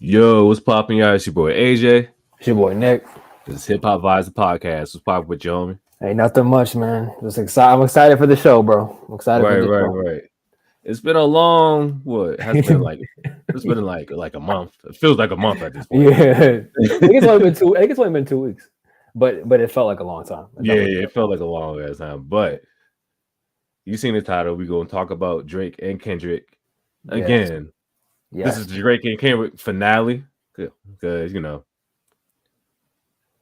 Yo, what's poppin', y'all? It's your boy AJ. It's your boy Nick. This is Hip Hop Vibes, the podcast. What's poppin' with you, homie? Hey, nothing much, man. Just excited. I'm excited for the show, bro. I'm excited for the show. Right. It's been a long what? Has been like it's been like a month. It feels like a month at this point. Yeah, I think it's only been 2. I think it's only been 2 weeks, but it felt like a long time. It felt like a long ass time. But you seen the title? We gonna talk about Drake and Kendrick again. Yes. This is the Drake and Kendrick finale because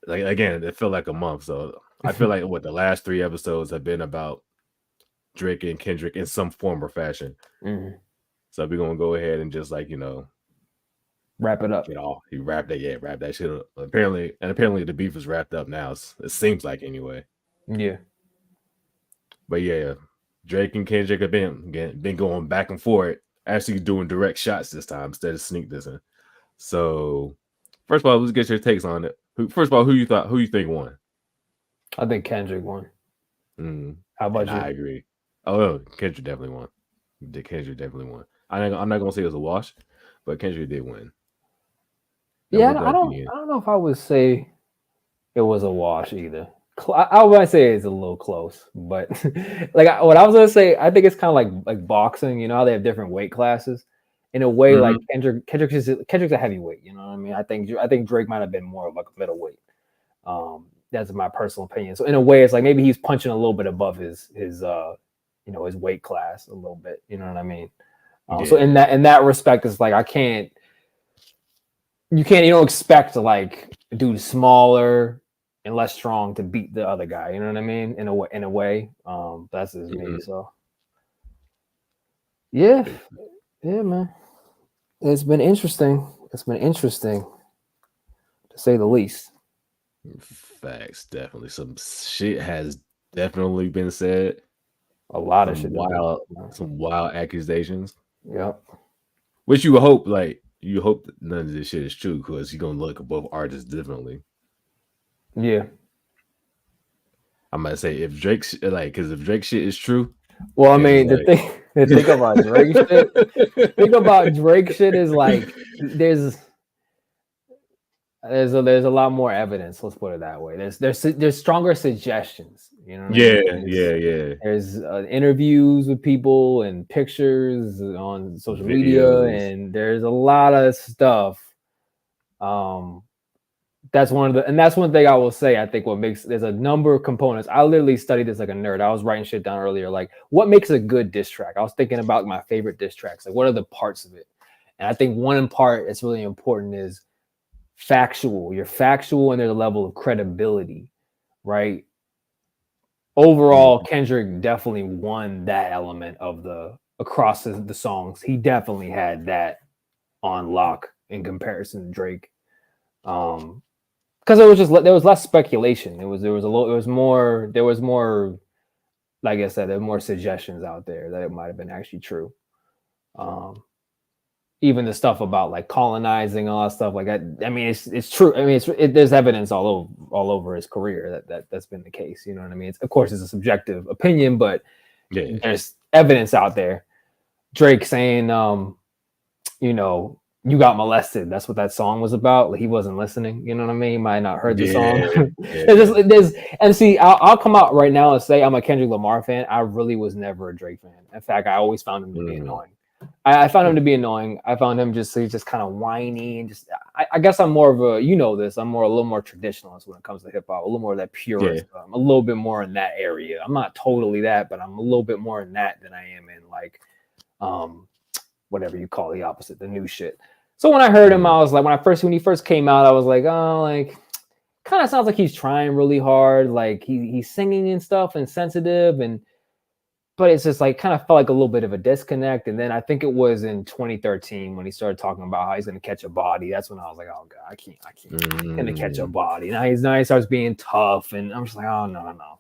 like again, it felt like a month. So I feel like the last 3 episodes have been about Drake and Kendrick in some form or fashion. Mm-hmm. So we're gonna go ahead and just wrap it up. He wrap that shit up. Apparently the beef is wrapped up now. It seems like anyway. Yeah. But yeah, Drake and Kendrick have been going back and forth, actually doing direct shots this time instead of sneak dissing. So first of all, let's get your takes on it. First of all, who you think won? I think Kendrick won. How about you? I agree. Oh, Kendrick definitely won. Kendrick definitely won. I'm not gonna say it was a wash, but Kendrick did win. Yeah, I don't know if I would say it was a wash either. I would say it's a little close, but what I was gonna say, I think it's kind of like boxing. You know how they have different weight classes. In a way, like Kendrick's a heavyweight. You know what I mean? I think Drake might have been more of like a middleweight. That's my personal opinion. So in a way, it's like maybe he's punching a little bit above his weight class a little bit. You know what I mean? So in that respect, it's like you don't expect to like a dude smaller and less strong to beat the other guy. You know what I mean? In a way, that's just me. So yeah, man. It's been interesting. To say the least. Facts, definitely. Some shit has definitely been said. A lot of shit. Some wild accusations. Yep. Which you hope that none of this shit is true because you're gonna look at both artists differently. Yeah. I'm gonna say if Drake shit is true. Well, I mean, the thing about Drake shit is like there's a lot more evidence. Let's put it that way. There's stronger suggestions. You know what I mean? Yeah. There's interviews with people and pictures on social media, and there's a lot of stuff. That's one thing I will say. I think there's a number of components. I literally studied this like a nerd. I was writing shit down earlier. Like, what makes a good diss track? I was thinking about my favorite diss tracks. Like, what are the parts of it? And I think one part that's really important is factual. You're factual, and there's a level of credibility, right? Overall, Kendrick definitely won that element of across the songs. He definitely had that on lock in comparison to Drake. Because there was less speculation. There was more, like I said, there were more suggestions out there that it might have been actually true. Even the stuff about like colonizing, all that stuff like that. I mean, it's true. I mean, there's evidence all over his career that's been the case. You know what I mean? Of course, it's a subjective opinion, but there's evidence out there. Drake saying, you got molested. That's what that song was about. Like, he wasn't listening. You know what I mean? He might not heard the song. And see, I'll come out right now and say I'm a Kendrick Lamar fan. I really was never a Drake fan. In fact, I always found him to be annoying. I found him to be annoying. I found him he's just kind of whiny and just. I guess I'm more of a I'm a little more traditionalist when it comes to hip hop. A little more of that purist. I'm a little bit more in that area. I'm not totally that, but I'm a little bit more in that than I am in like, whatever you call the opposite, the new shit. So when I heard him, I was like, when he first came out, I was like, oh, like, kind of sounds like he's trying really hard. Like he's singing and stuff and sensitive, but it's just like kind of felt like a little bit of a disconnect. And then I think it was in 2013 when he started talking about how he's going to catch a body. That's when I was like, oh God, I can't. Going to catch a body. Now he starts being tough, and I'm just like, oh no.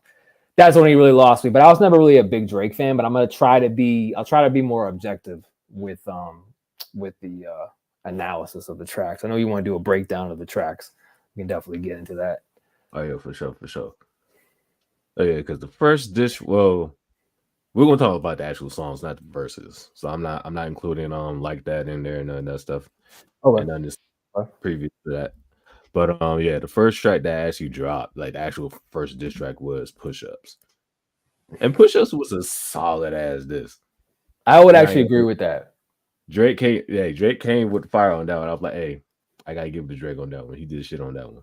That's when he really lost me. But I was never really a big Drake fan. But I'll try to be more objective with the analysis of the tracks. I know you want to do a breakdown of the tracks. We can definitely get into that. Oh yeah, for sure. Oh yeah, because the first dish, well, we're gonna talk about the actual songs, not the verses. So I'm not including like that in there and none of that stuff. Okay. And previous to that. But yeah, the first track that actually dropped, like the actual first diss track, was Push Ups. And Push Ups was a solid ass diss. I would And I actually agree with that. Drake came with fire on that one. I was like, hey, I gotta give it to Drake on that one. He did shit on that one.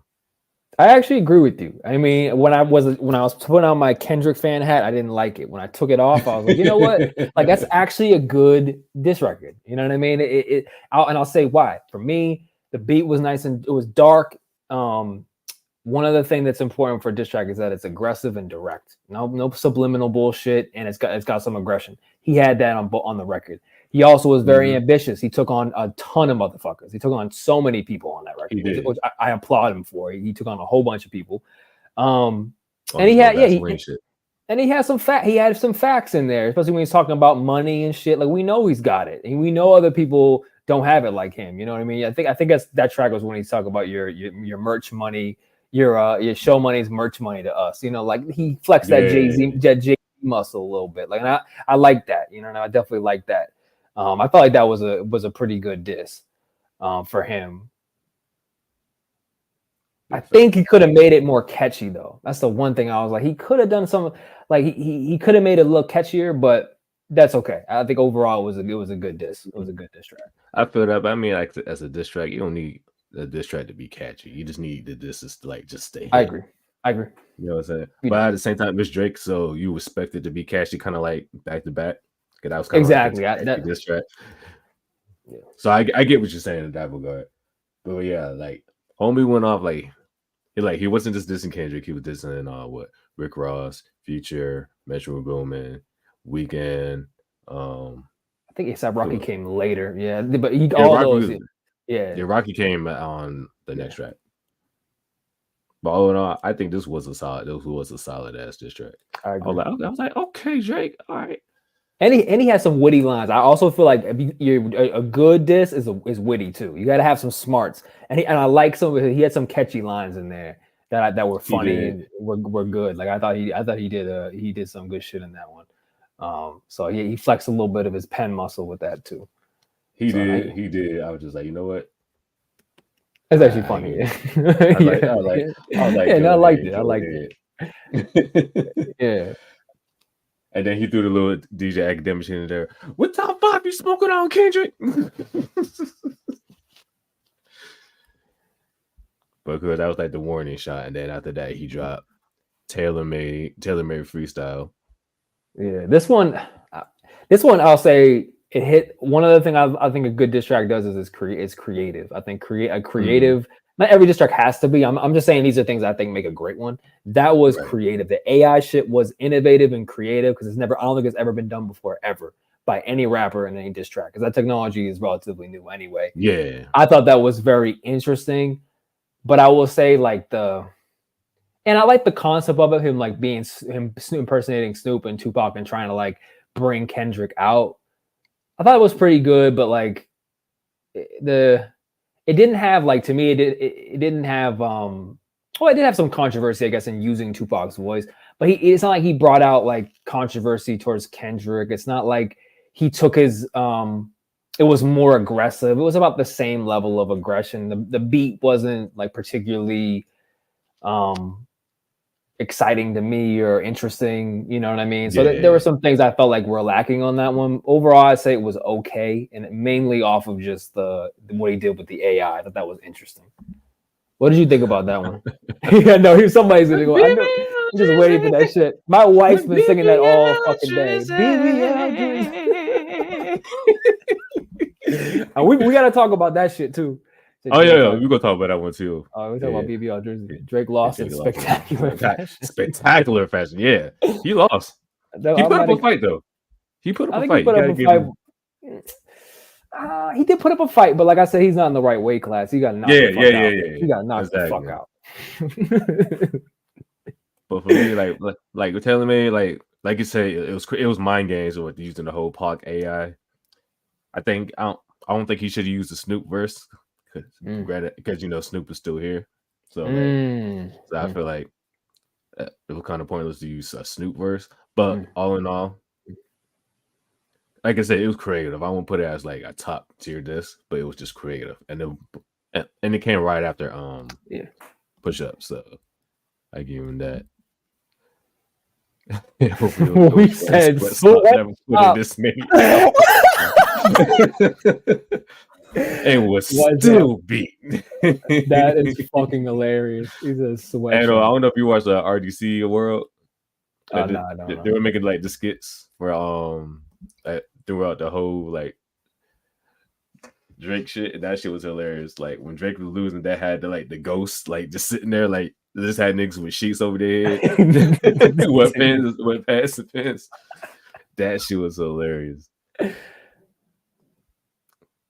I actually agree with you. I mean, when I was putting on my Kendrick fan hat, I didn't like it. When I took it off, I was like, you know what? Like that's actually a good diss record. You know what I mean? I'll say why. For me, the beat was nice and it was dark. One other thing that's important for a diss track is that it's aggressive and direct. No subliminal bullshit, and it's got some aggression. He had that on the record. He also was very ambitious. He took on a ton of motherfuckers. He took on so many people on that record, which I applaud him for. He took on a whole bunch of people. And he had and he had some facts in there, especially when he's talking about money and shit. Like we know he's got it, and we know other people don't have it like him. You know what I mean? I think that track was when he's talking about your merch money, your show money's merch money to us. You know, like he flexed that Jay-Z muscle a little bit. Like, and I like that. You know, and I definitely like that. I felt like that was a pretty good diss for him. I think he could have made it more catchy though. That's the one thing I was like, he could have done some, like he could have made it a little catchier, but that's okay. I think overall it was a good diss. It was a good diss track. I feel that, but I mean, like as a diss track, you don't need a diss track to be catchy. You just need the disses to like just stay. I agree. You know what I'm saying? But at the same time, it's Drake, so you expect it to be catchy, kind of like back to back. That was kind of exactly like diss track. Yeah. So I get what you're saying in that regard. But yeah, like homie went off like he wasn't just dissing Kendrick, he was dissing Rick Ross, Future, Metro Boomin, Weeknd. I think ASAP Rocky came later. Yeah, but Rocky came on the next track. But all in all, I think this was a solid ass diss track. I was like, okay, Drake, all right. And he has some witty lines. I also feel like a good diss is witty too. You got to have some smarts. And I like he had some catchy lines in there that were funny and were good. Like I thought he did some good shit in that one. So he flexed a little bit of his pen muscle with that too. He did. I was just like, you know what? It's actually funny. I liked it. Yeah. And then he threw the little DJ academic shit in there. What top 5 you smoking on, Kendrick? Because that was like the warning shot, and then after that he dropped Tailor Made Freestyle. Yeah, this one I'll say it hit. One other thing I think a good diss track does is creative. I think creative. Not every diss track has to be. I'm just saying these are things I think make a great one. That was creative. The AI shit was innovative and creative because I don't think it's ever been done before ever by any rapper in any diss track because that technology is relatively new anyway. Yeah, I thought that was very interesting, but I will say and I like the concept of it, him like being him impersonating Snoop and Tupac and trying to like bring Kendrick out. I thought it was pretty good, but like it didn't have like to me it didn't have it did have some controversy I guess in using Tupac's voice, but it's not like he brought out like controversy towards Kendrick. It's not like he took his it was more aggressive. It was about the same level of aggression. The beat wasn't like particularly exciting to me or interesting, you know what I mean? So there were some things I felt like were lacking on that one. Overall, I'd say it was okay, and mainly off of just what he did with the AI. I thought that was interesting. What did you think about that one? Yeah, no, somebody's gonna go. I'm just waiting for that shit. My wife's been singing that all fucking day. We gotta talk about that shit too. Oh yeah, we're gonna talk about that one too. We're talking about BBL Jersey. Drake lost in spectacular fashion. Spectacular fashion, yeah. He lost. He put up a fight though. He put up a fight. He did put up a fight, but like I said, he's not in the right weight class. He got knocked the fuck out. He got knocked the fuck out. But for me, like telling me, like you say, it was mind games with using the whole Pac AI. I don't think he should have used the Snoop verse. Because Snoop is still here, so I feel like it was kind of pointless to use a Snoop verse. But all in all, like I said, it was creative. I won't put it as like a top tier diss, but it was just creative. And then and it came right after Yeah. Push Up, so I give him that. We said Sweat never put in this many. It was still beat. That is fucking hilarious. He's a sweat. And I don't know if you watched the RDC World. Oh no, I don't they know. were making like the skits for like, throughout the whole like Drake shit, and that shit was hilarious. Like when Drake was losing, that had the ghost like just sitting there, like just had niggas with sheets over their head, wet pants and pants. That shit was hilarious.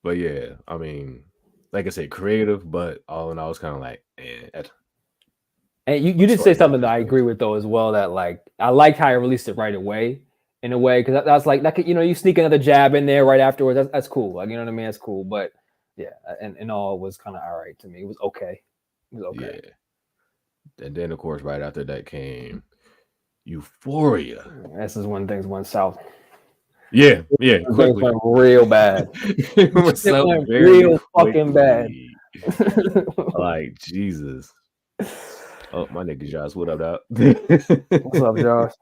But yeah, I mean, like I said, creative, but all in all, it's kind of like, And you did say something that I agree with though as well. That like I liked how I released it right away, in a way, because that's like that could, you sneak another jab in there right afterwards. That's cool. Like, you know what I mean? That's cool. But yeah, and all was kind of all right to me. It was okay. It was okay. Yeah. And then of course, right after that came Euphoria. This is when things went south. Yeah. Things went real bad. It went real fucking bad. Like Jesus. Oh, my nigga Josh, what up, dog? What's up, Josh?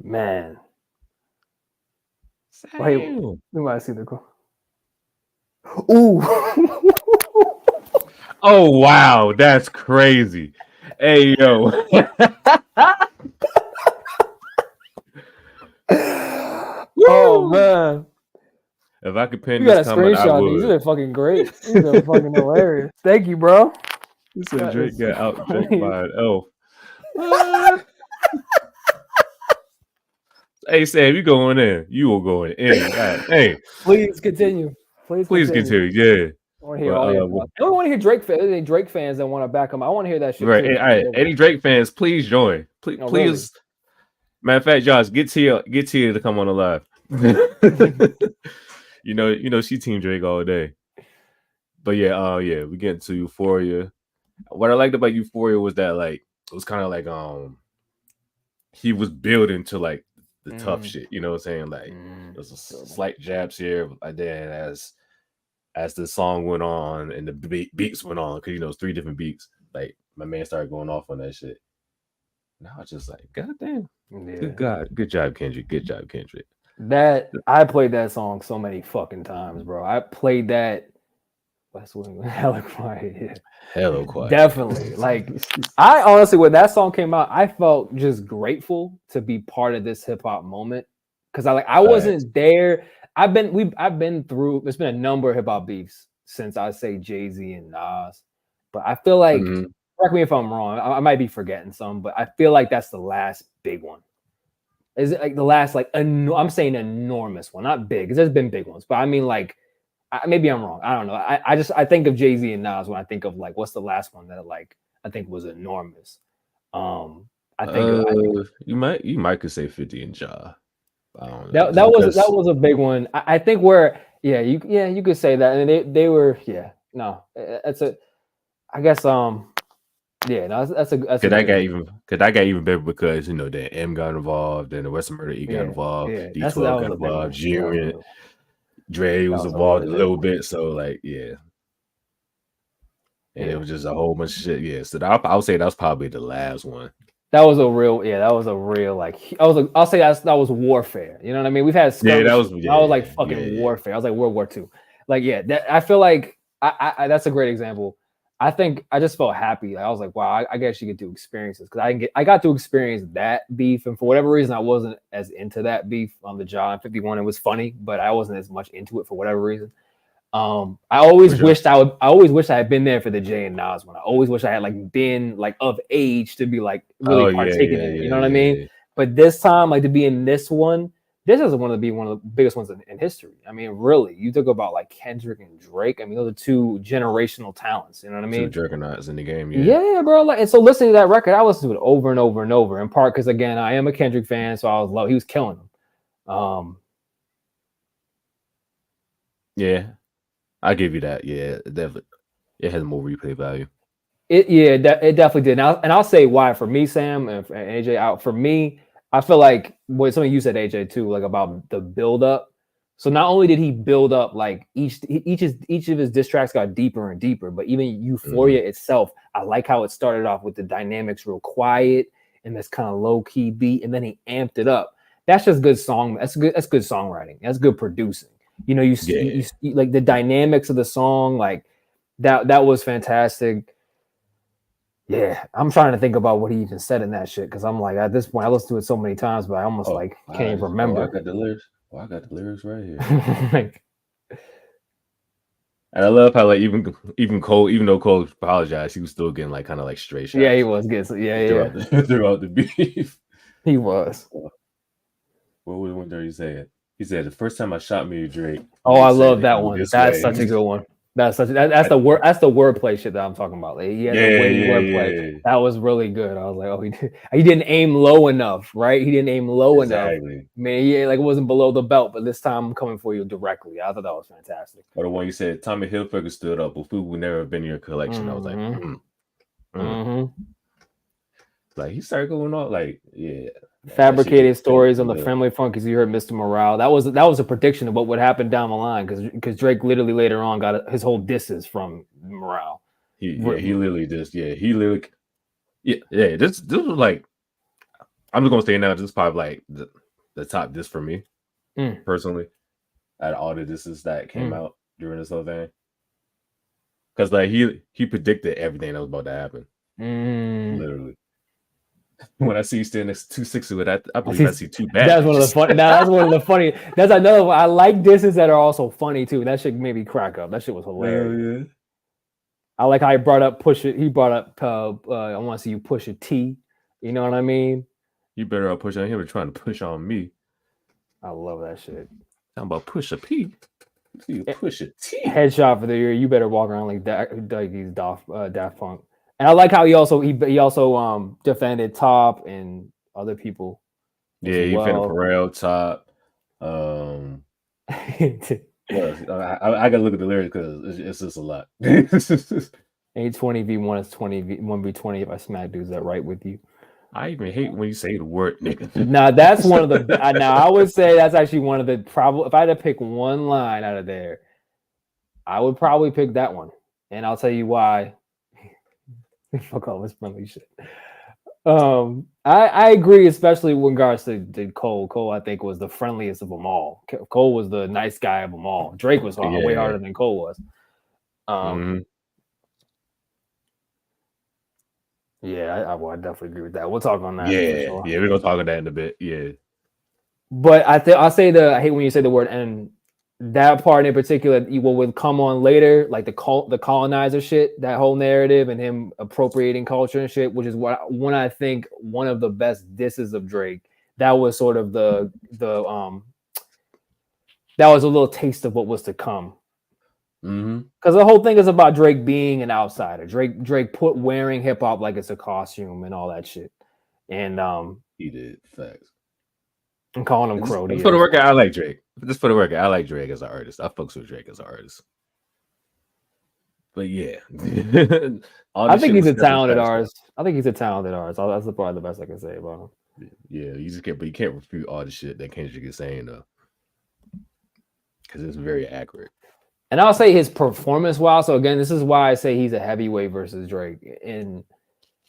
Man. Same. Wait, we might see the call. Ooh. Oh wow, that's crazy. Hey yo. Oh man. If I could pin this comment, I would. These are fucking great. These are fucking hilarious. Thank you, bro. You said Drake got out Drake by an elf. Hey Sam, you going in? You will go in. Hey, please continue. Please continue. Yeah. I want to hear all your thoughts. I don't want to hear Drake fans. Any Drake fans that want to back him. I want to hear that shit. Right. Hey, any Drake fans, please join. Please, no, please. Really. Matter of fact, Josh, get Tia to come on the live. you know, she team Drake all day. But yeah, we get into Euphoria. What I liked about Euphoria was that like it was kind of like he was building to like the tough shit. You know what I'm saying? Like there's a slight jabs here, but then as the song went on and the beats went on, because it's 3 different beats. Like my man started going off on that shit. Now it's just like, God damn. Yeah. Good job, Kendrick. Good job, Kendrick. That I played that song so many fucking times, bro. I played that. That's hella quiet. Yeah. Hella quiet. Definitely. Like I honestly, when that song came out, I felt just grateful to be part of this hip hop moment. Cause I wasn't there. I've been through, there's been a number of hip hop beefs since I say Jay-Z and Nas. But I feel like, correct me if I'm wrong, I might be forgetting some, but I feel like that's the last big one. Is it like the last, like, I'm saying enormous one, not big, because there's been big ones, but I mean, like, maybe I'm wrong. I don't know. I think of Jay-Z and Nas when I think of, like, what's the last one that, like, I think was enormous. I think you might could say 50 and Ja. That was a big one. I think you could say that, and they were that's a, I guess that's a that got even better because then M got involved, and the Western Murder E got involved, D12 got involved, Junior, Dre was involved a little bit, so like and it was just a whole bunch of shit. Yeah, so I would say that was probably the last one. That was a real like I'll say that was warfare. You know what I mean? We've had skirmishes. I was like fucking warfare. I was like World War II. Like that I feel like I that's a great example. I think I just felt happy. Like, I was like, wow, I guess you get to experience this, because I got to experience that beef, and for whatever reason I wasn't as into that beef on the Ja 51. It was funny, but I wasn't as much into it for whatever reason. I always wished I had been there for the Jay and Nas one. I always wish I had like been like of age to be like really partaking in it. You know what I mean? Yeah. But this time, like to be in this one, this is one of the biggest ones in history. I mean, really, you talk about like Kendrick and Drake. I mean, those are 2 generational talents. You know what I mean? 2 juggernauts in the game. Yeah, bro. Like, and so listening to that record, I listened to it over and over and over. In part because again, I am a Kendrick fan, so I was low. He was killing them. Yeah. I'll give you that. Yeah, definitely. It has more replay value. It definitely did. And I'll say why for me, Sam and AJ. Out for me, I feel like something you said, AJ, too, like about the build up. So not only did he build up like each of his diss tracks got deeper and deeper, but even Euphoria itself, I like how it started off with the dynamics real quiet and this kind of low key beat, and then he amped it up. That's just good song. That's good songwriting. That's good producing. You know, you like the dynamics of the song, like that was fantastic. Yeah, I'm trying to think about what he even said in that shit because I'm like, at this point, I listened to it so many times, but I almost can't even remember. I got the lyrics. I got the lyrics right here. And I love how like even Cole, even though Cole apologized, he was still getting like kind of like straight shots. Yeah, he was getting throughout the beef. He was. What was one there he said? He said the first time I shot me Drake. Oh, I love that one. That's such a good one. That's the wordplay shit that I'm talking about. Like, wordplay. That was really good. I was like, oh, he didn't aim low enough, right? He didn't aim low enough. Man, like it wasn't below the belt, but this time I'm coming for you directly. I thought that was fantastic. Or the one you said, Tommy Hilfiger stood up, but food would never have been in your collection. I was like, like he started going on, like, yeah. Fabricated stories on the family funk because you heard Mr. Morale. That was a prediction of what would happen down the line because Drake literally later on got his whole disses from Morale. This was like, I'm just gonna say now, this is probably like the top diss for me personally out of all the disses that came out during this whole thing, because like he predicted everything that was about to happen, literally. When I see you standing next to 260 with that, I believe I see two bad. That's one of the funny. That's one of the funny. That's another one. I like disses that are also funny too. That shit made me crack up. That shit was hilarious. Yeah. I like how he brought up push it. He brought up I want to see you push a T. You know what I mean? You better not push on him. Trying to push on me. I love that shit. Talking about push a P. You push a T. Headshot for the year. You better walk around like he's Daft Punk. And I like how he also defended Top and other people. Yeah, he defended Pharrell, Top. I gotta look at the lyrics because it's just a lot. 820v1 is 1v20 if I smack dudes that right with you. I even hate when you say the word nigga. Now that's one of the. Now I would say that's actually one of the probably. If I had to pick one line out of there, I would probably pick that one, and I'll tell you why. Fuck all this friendly shit. I agree, especially with regards to Cole. Cole, I think, was the friendliest of them all. Cole was the nice guy of them all. Drake was way harder than Cole was. Yeah, I definitely agree with that. We'll talk on that. Yeah, we're gonna talk on that in a bit. Yeah, but I hate when you say the word and. That part in particular, what would come on later, like the colonizer shit, that whole narrative and him appropriating culture and shit, which is when I think one of the best disses of Drake. That was sort of that was a little taste of what was to come. Because the whole thing is about Drake being an outsider. Drake wearing hip hop like it's a costume and all that shit. And he did facts. I'm calling him Crow. For the record, I like Drake. Just for the record, I like Drake as an artist. I fucks with Drake as an artist. But yeah, I think he's a talented artist. That's probably the best I can say about him. Yeah, you just can't, but you can't refute all the shit that Kendrick is saying though, because it's very accurate. And I'll say his performance, while so again, this is why I say he's a heavyweight versus Drake, in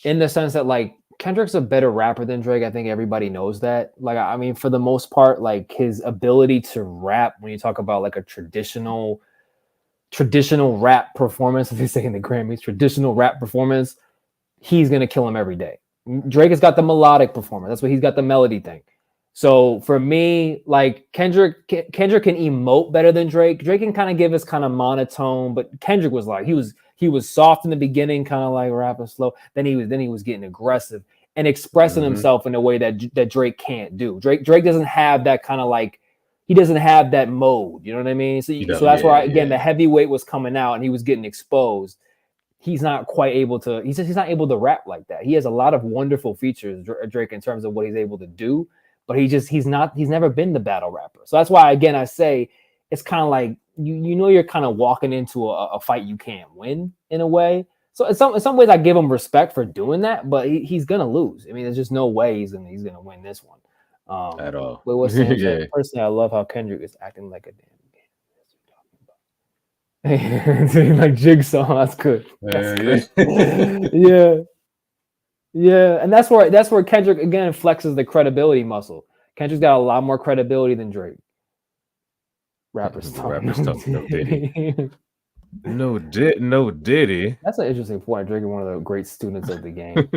the sense that like. Kendrick's a better rapper than Drake. I think everybody knows that. Like, I mean, for the most part, like his ability to rap, when you talk about like a traditional rap performance, if you say in the Grammys, traditional rap performance, he's going to kill him every day. Drake has got the melodic performance. That's what he's got, the melody thing. So for me, like Kendrick can emote better than Drake. Drake can kind of give us kind of monotone, but Kendrick was like, he was soft in the beginning, kind of like rapping slow. Then he was getting aggressive and expressing himself in a way that Drake can't do. Drake doesn't have that kind of like, he doesn't have that mode. You know what I mean? So that's why the heavyweight was coming out and he was getting exposed. He's not quite able to. He's not able to rap like that. He has a lot of wonderful features, Drake, in terms of what he's able to do. But he's never been the battle rapper. So that's why, again, I say it's kind of like, you're kind of walking into a fight you can't win in a way. So in some ways I give him respect for doing that, but he's going to lose. I mean, there's just no way he's going to win this one. At all. What was Sam saying? Yeah. Personally, I love how Kendrick is acting like a damn game. Like Jigsaw, that's good. That's good. Yeah. Yeah, and that's where Kendrick again flexes the credibility muscle. Kendrick's got a lot more credibility than Drake. Rappers The talk. rappers talk no Diddy. No Diddy. That's an interesting point. Drake is one of the great students of the game.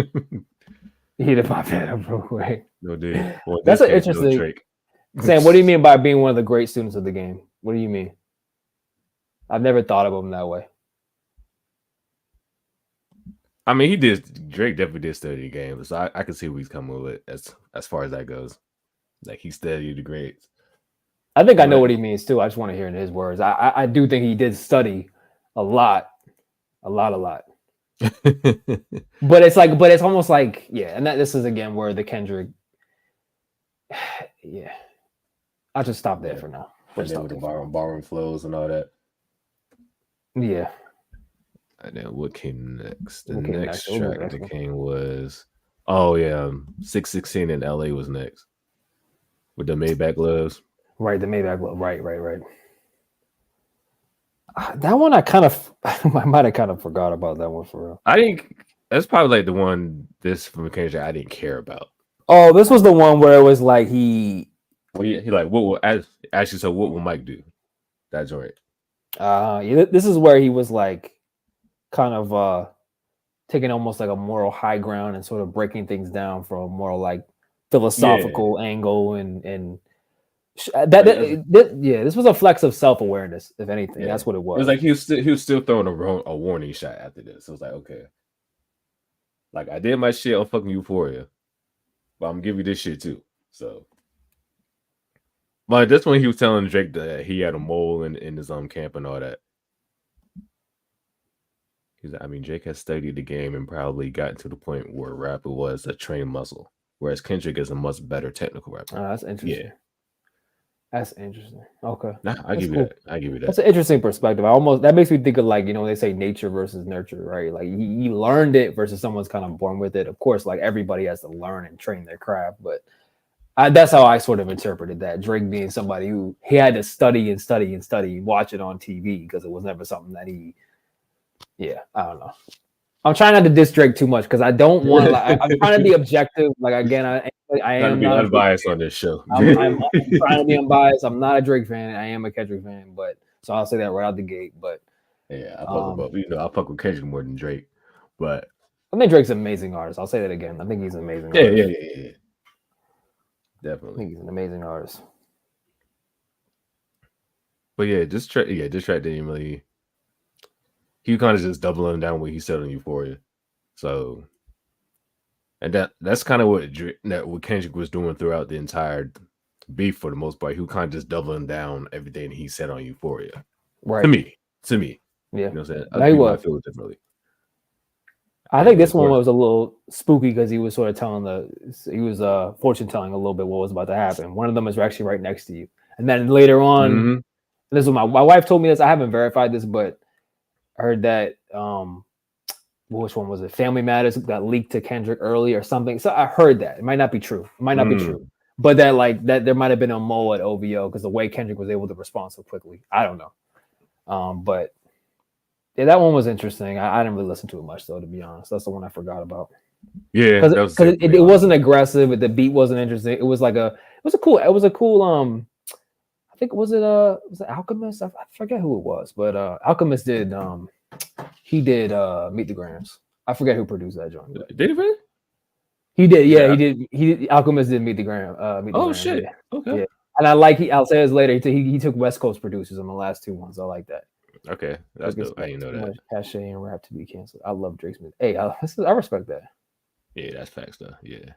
He did pop that up real quick. No Diddy. Well, in That's this an case, interesting. no Drake. Sam, what do you mean by being one of the great students of the game? What do you mean? I've never thought of him that way. I mean, Drake definitely did study the game, so I can see where he's coming with as far as that goes. Like he studied the grades. I think I know what he means too. I just want to hear in his words. I do think he did study a lot. But it's almost like, yeah, and this is again where the Kendrick, yeah. I'll just stop there for now. And then with the borrowing flows and all that. Yeah. And then what came next? The next track that came was 616 in LA was next. With the Maybach Loves. Right, the Maybach Love. Right. That one I might have kind of forgot about that one for real. I think that's probably like the one from Kendrick I didn't care about. Oh, this was the one where it was like he like, what will actually? So what will Mike do? That's right. Yeah, this is where he was like, kind of taking almost like a moral high ground and sort of breaking things down from a more like philosophical angle and this was a flex of self-awareness, if anything. That's what it was. It was like he was still throwing a warning shot after this. It was like, okay, like I did my shit on fucking Euphoria, but I'm gonna give you this shit too. So, but this one he was telling Drake that he had a mole in his camp and all that. I mean, Drake has studied the game and probably gotten to the point where rapper was a trained muscle, whereas Kendrick is a much better technical rapper. Oh, that's interesting. Yeah. That's interesting. Okay. Nah, I give you that. That's an interesting perspective. That makes me think of like, they say nature versus nurture, right? Like he learned it versus someone's kind of born with it. Of course, like everybody has to learn and train their craft, but that's how I sort of interpreted that. Drake being somebody who he had to study, watch it on TV because it was never something that he. Yeah, I don't know. I'm trying not to diss Drake too much because I don't want to. I'm trying to be objective. Like again, I am not unbiased on this show. I'm trying to be unbiased. I'm not a Drake fan. I am a Kendrick fan, so I'll say that right out the gate. But yeah, I fuck with both. I fuck with Kendrick more than Drake. But I think Drake's an amazing artist. I'll say that again. I think he's an amazing. Yeah. Definitely. I think he's an amazing artist. But yeah, this track didn't really. He kind of just doubling down what he said on Euphoria. So, and that's kind of what Kendrick was doing throughout the entire beef for the most part. He was kind of just doubling down everything he said on Euphoria. Right. To me. Yeah. You know what I'm saying? Other people might feel differently. I think this one was a little spooky because he was sort of fortune telling a little bit what was about to happen. One of them is actually right next to you. And then later on, this was my wife told me this. I haven't verified this, but I heard that which one was it? Family Matters got leaked to Kendrick early or something. So I heard that. It might not be true. But that there might have been a mole at OVO because the way Kendrick was able to respond so quickly. I don't know. But yeah, that one was interesting. I didn't really listen to it much though, to be honest. That's the one I forgot about. Yeah, because it wasn't aggressive. The beat wasn't interesting. It was a cool. I think was it Alchemist? I forget who it was, but Alchemist did he did Meet the Grams. I forget who produced that joint. Did he really? He did, yeah. He did. Alchemist did Meet the Gram. Shit. Yeah. Okay. Yeah. And I'll say this later. He took West Coast producers on the last two ones. I like that. Okay, that's dope. I didn't know that. Cachet and rap to be canceled. I love Drake's music. Hey, I respect that. Yeah, that's facts though. Yeah.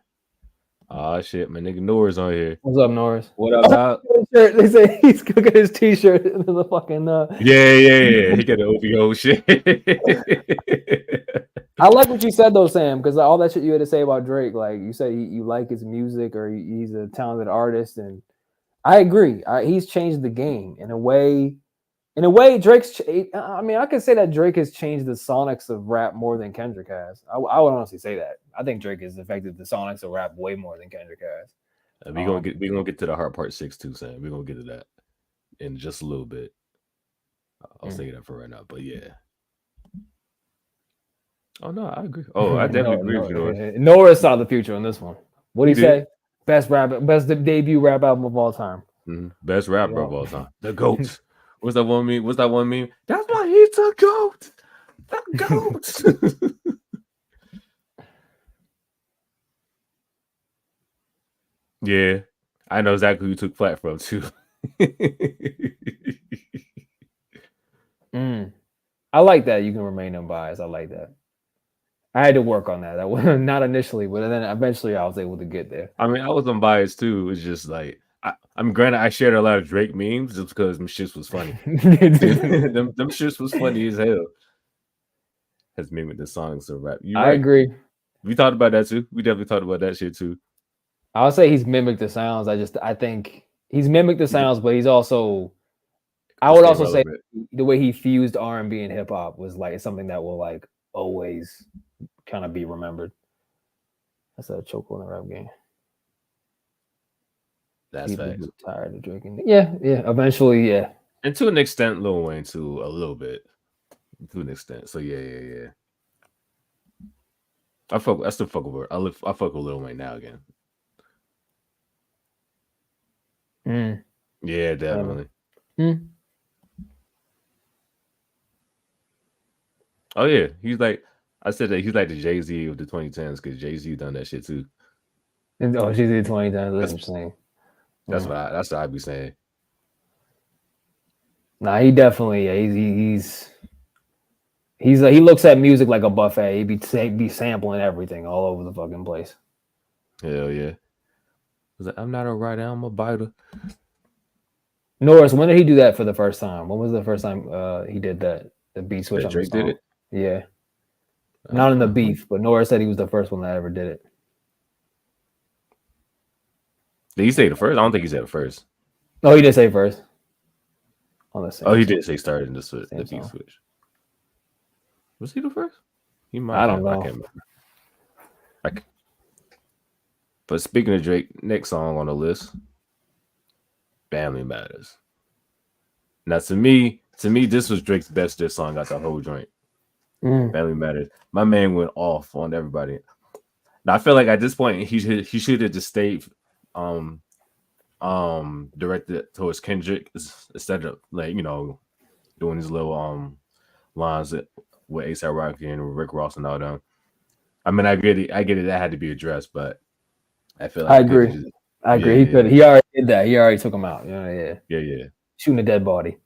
Oh shit, my nigga Norris on here. What's up, Norris? What up, dog? They say he's cooking his t-shirt into the fucking Yeah. He got the OVO shit. I like what you said though, Sam, because all that shit you had to say about Drake, like you said, you like his music or he's a talented artist, and I agree. He's changed the game in a way. Drake's. I mean, I can say that Drake has changed the sonics of rap more than Kendrick has. I would honestly say that. I think Drake has affected the sonics of rap way more than Kendrick has. We gonna get to the Heart Part 6 too, Sam. We're gonna get to that in just a little bit. I'll say that for right now, but yeah. Oh no, I agree. Oh, I definitely agree with you, Norris. Norris saw the future on this one. What do you did. say? Best debut rap album of all time. Best rapper of all time. The GOAT. What's that one meme? That's why he's the GOAT. The GOAT. Yeah. I know exactly who you took flat from too. I like that. You can remain unbiased. I like that. I had to work on that. Not initially, but then eventually I was able to get there. I mean, I was unbiased too. It's just like I'm granted I shared a lot of Drake memes just because them shits was funny. them shits was funny as hell. Has mimicked the songs of rap. I agree. We talked about that too. We definitely talked about that shit too. I'll say he's mimicked the sounds. I think he's mimicked the sounds, but he's also. I would also say the way he fused R&B and hip hop was like something that will like always kind of be remembered. That's a choke on the rap game. That's facts. Tired of drinking. Yeah. Eventually, yeah. And to an extent, Lil Wayne too, a little bit. To an extent. So yeah. I still fuck with her. I fuck with Lil Wayne now again. Yeah, definitely. Oh yeah, he's like I said that he's like the Jay-Z of the 2010s because Jay-Z done that shit too. Oh, Jay-Z 2010s. That's insane. That's what I be saying. Nah, he definitely he looks at music like a buffet. He be sampling everything all over the fucking place. Hell yeah. Like, I'm not a writer, I'm a biter. Norris, when did he do that for the first time? When was the first time he did that? The beat switch on Drake did it? Yeah. Not in the beef, but Norris said he was the first one that ever did it. Did he say the first? I don't think he said the first. No, he did say first. He did say started in the beat switch. Was he the first? He might. I don't know. I can't remember. But speaking of Drake, next song on the list, Family Matters. Now to me, this was Drake's best diss song out the whole joint. Family Matters. My man went off on everybody. Now I feel like at this point he should have just stayed directed towards Kendrick instead of like, you know, doing his little lines with A$AP Rocky and Rick Ross and all them. I mean, I get it. That had to be addressed, but I feel like I agree. He could. He already did that. He already took him out. Yeah. Shooting a dead body.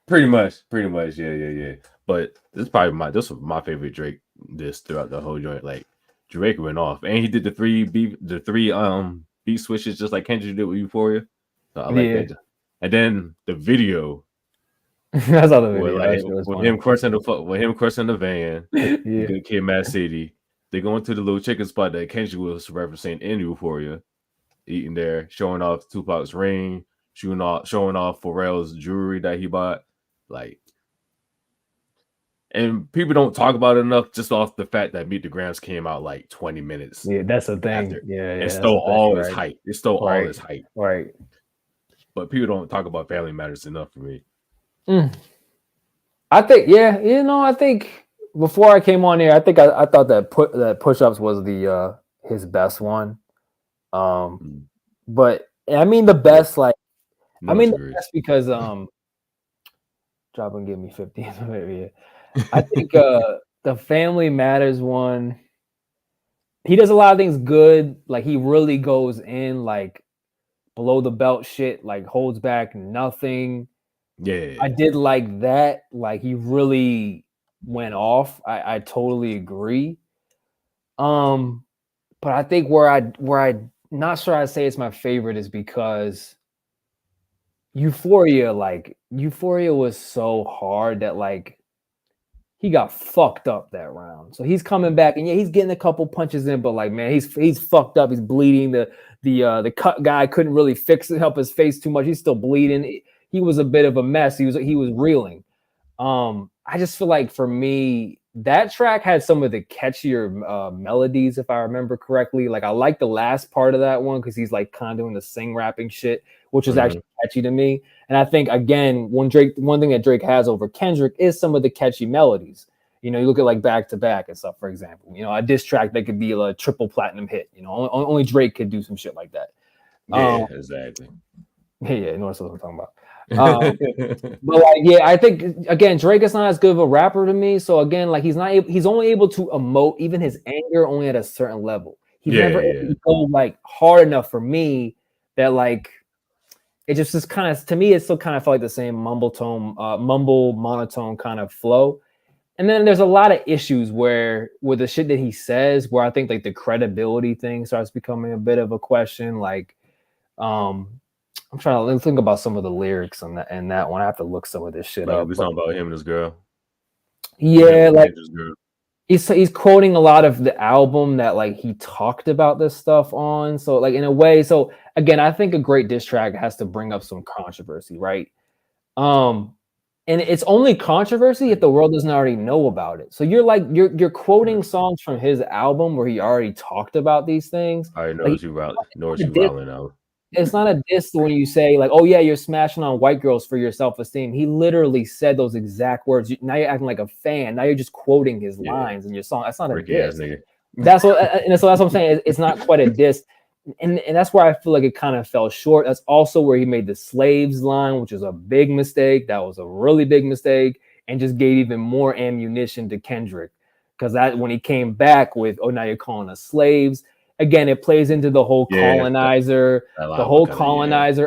Pretty much. Yeah. But this was my favorite Drake diss throughout the whole joint. Like Drake went off, and he did the three beat switches just like Kendrick did with Euphoria. So I like that. And then the video. That's all the video. With him crushing the van. Good Kid, Mad City. They go into the little chicken spot that Kendrick was referencing in Euphoria, eating there, showing off Tupac's ring, showing off Pharrell's jewelry that he bought, like. And people don't talk about it enough just off the fact that Meet the Grams came out like 20 minutes. Yeah, that's the thing. It stole all his hype. It stole all his hype. Right. But people don't talk about Family Matters enough for me. I think, I think before I came on here, I think I thought that Push-Ups was the his best one. But I mean the best, like the best because drop and give me 50. Maybe. I think the Family Matters one, he does a lot of things good. Like he really goes in like below the belt shit, like holds back nothing. Yeah. I did like that. Like he really went off. I totally agree. But I think where I not sure I'd say it's my favorite is because Euphoria was so hard that like he got fucked up that round. So he's coming back and he's getting a couple punches in, but like, man, he's fucked up. He's bleeding. The cut guy couldn't really help his face too much. He's still bleeding. He was a bit of a mess. He was reeling. I just feel like for me, that track had some of the catchier melodies, if I remember correctly. Like I like the last part of that one because he's like kind of doing the sing rapping shit, which is actually catchy to me. And I think again, one thing that Drake has over Kendrick is some of the catchy melodies. You know, you look at like Back to Back and stuff, for example. You know, a diss track that could be a triple platinum hit. You know, only Drake could do some shit like that. Yeah, exactly. Yeah, you know what I'm talking about. But like, yeah, I think again, Drake is not as good of a rapper to me. So again, like he's only able to emote even his anger only at a certain level. He's never able to go like hard enough for me that like it just is kind of, to me, it still kind of felt like the same mumble monotone kind of flow. And then there's a lot of issues where with the shit that he says, where I think like the credibility thing starts becoming a bit of a question. Like, I'm trying to think about some of the lyrics on that and that one. I have to look some of this shit like up. We talking about him and his girl. Yeah, like he's quoting a lot of the album that like he talked about this stuff on. So like in a way, so again, I think a great diss track has to bring up some controversy, right? And it's only controversy if the world doesn't already know about it. So you're quoting songs from his album where he already talked about these things. I know like, what you rolling out. It's not a diss when you say like, oh yeah, you're smashing on white girls for your self-esteem. He literally said those exact words. Now you're acting like a fan. Now you're just quoting his lines in your song. That's not a diss. That's what, and so that's what I'm saying. It's not quite a diss. And that's where I feel like it kind of fell short. That's also where he made the slaves line, which is a big mistake. That was a really big mistake, and just gave even more ammunition to Kendrick. Because that when he came back with, oh, now you're calling us slaves. Again, it plays into the whole colonizer,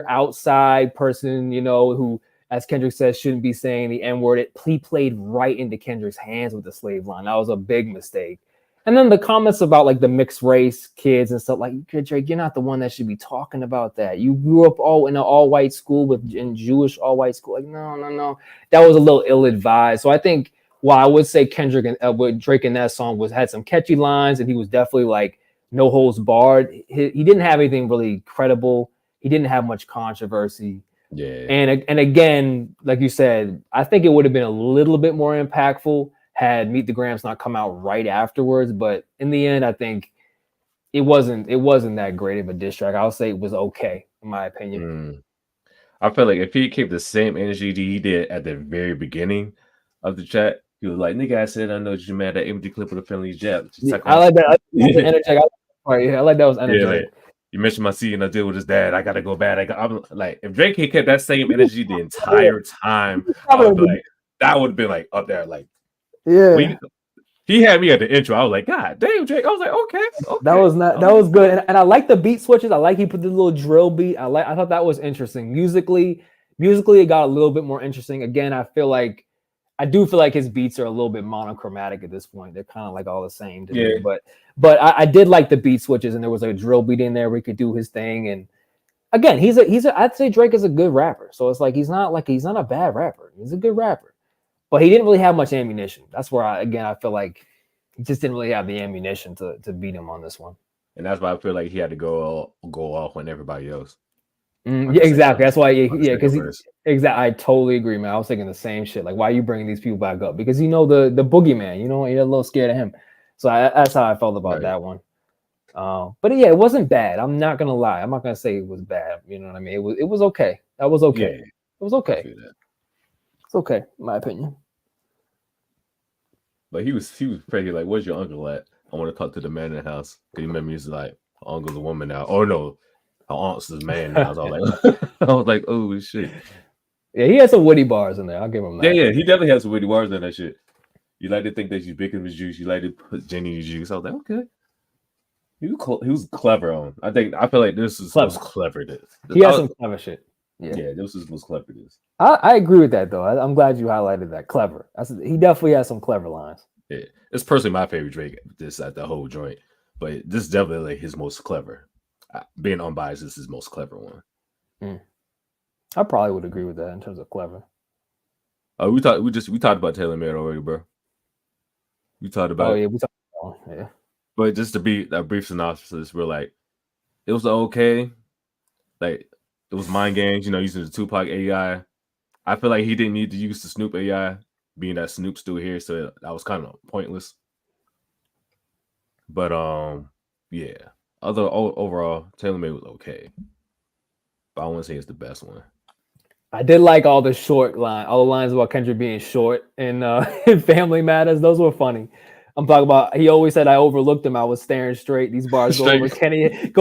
outside person, you know, who, as Kendrick says, shouldn't be saying the N-word. He played right into Kendrick's hands with the slave line. That was a big mistake. And then the comments about like the mixed race kids and stuff, like, Drake, you're not the one that should be talking about that. You grew up in an all-white school in Jewish all-white school. Like, no. That was a little ill-advised. So I think while I would say Kendrick and with Drake in that song had some catchy lines, and he was definitely like no holds barred. He didn't have anything really credible. He didn't have much controversy. Yeah. And again, like you said, I think it would have been a little bit more impactful had Meet the Grams not come out right afterwards. But in the end, I think it wasn't that great of a diss track. I'll say it was okay, in my opinion. I feel like if he kept the same energy that he did at the very beginning of the chat, he was like, nigga, I said, I know you mad at empty clip with a friendly jab. I like that. I like that was energetic. Yeah, like, you mentioned my seat and I deal with his dad. I gotta go bad. I'm like, if Drake had kept that same energy the entire time, I would be like, that would have been like up there. Like, yeah. He had me at the intro. I was like, God damn, Drake. I was like, okay. That was good. And I like the beat switches. I like he put the little drill beat. I thought that was interesting. Musically, it got a little bit more interesting. Again, I do feel like his beats are a little bit monochromatic at this point. They're kind of like all the same to me. But I did like the beat switches, and there was a drill beat in there where he could do his thing. And again, I'd say Drake is a good rapper. So it's like he's not a bad rapper. He's a good rapper. But he didn't really have much ammunition. That's where I feel like he just didn't really have the ammunition to beat him on this one. And that's why I feel like he had to go off on everybody else. Yeah, exactly. That's why, because exactly. I totally agree, man. I was thinking the same shit. Like, why are you bringing these people back up? Because the boogeyman. You're a little scared of him. So that's how I felt about that one. But yeah, it wasn't bad. I'm not gonna lie. I'm not gonna say it was bad. You know what I mean? It was okay. That was okay. Yeah, it was okay. It's okay, in my opinion. But he was pretty like, where's your uncle at? I want to talk to the man in the house. Because you remember he's like, her uncle's a woman now. Oh no, her aunt's a man now. So I was like, oh shit. Yeah, he had some witty bars in there. I'll give him that. Yeah, he definitely has some witty bars in that shit. You like to think that she's big in his juice. You like to put Jenny in his juice. I was like, okay. He was clever on. I feel like this is most clever. He has some clever shit. Yeah, this is most clever. I agree with that though. I'm glad you highlighted that. Clever. He definitely has some clever lines. Yeah, it's personally my favorite Drake. This at the whole joint, but this is definitely his most clever. Being unbiased, this is his most clever one. I probably would agree with that in terms of clever. We talked about Taylor Made already, bro. We talked about. Oh yeah, we talked about it. Yeah. But just to be a brief synopsis, we're like, it was okay. Like, it was mind games, using the Tupac AI. I feel like he didn't need to use the Snoop AI. being that Snoop's still here, so that was kind of pointless. But yeah. Overall, Taylor Made was okay. But I wouldn't say it's the best one. I did like all the lines about Kendrick being short in Family Matters. Those were funny. I'm talking about. He always said I overlooked him. I was staring straight. These bars go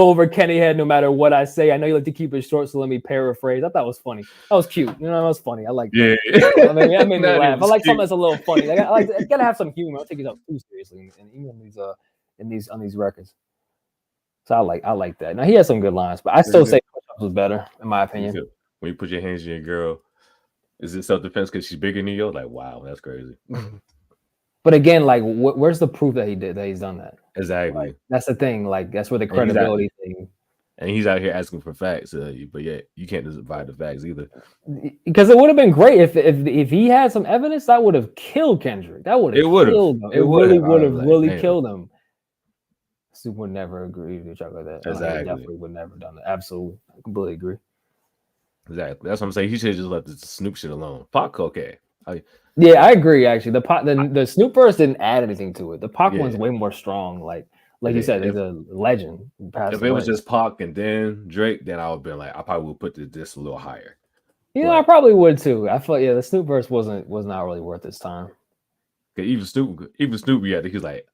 over Kenny head no matter what I say. I know you like to keep it short, so let me paraphrase. I thought it was funny. That was cute. You know, that was funny. I like that. Yeah. That made me laugh. I like something that's a little funny. Like I gotta have some humor. I don't take yourself too seriously, and even on these records. So I like that. Now he has some good lines, but I still say Push-Ups was better in my opinion. When you put your hands on your girl, is it self-defense because she's bigger than you? Like, wow, that's crazy. But again, like, where's the proof that he's done that? Exactly. Like, that's the thing. Like, that's where the credibility thing. And he's out here asking for facts, but yeah, you can't just provide the facts either. Because it would have been great if he had some evidence. That would have killed Kendrick. That would have killed him. It really would have really killed him. Snoop would never agree to each other like that. Exactly. Definitely would never done that. Absolutely, I completely agree. Exactly. That's what I'm saying. He should have just let the Snoop shit alone. Pac, okay. Yeah, I agree. Actually, the Snoop verse didn't add anything to it. The Pac one's way more strong. Like you said, it's a legend. If it was just Pac and then Drake, then I would have been like, I probably would put this a little higher. Yeah, I probably would too. I felt the Snoop verse was not really worth its time. Even Snoop, yeah, he was like,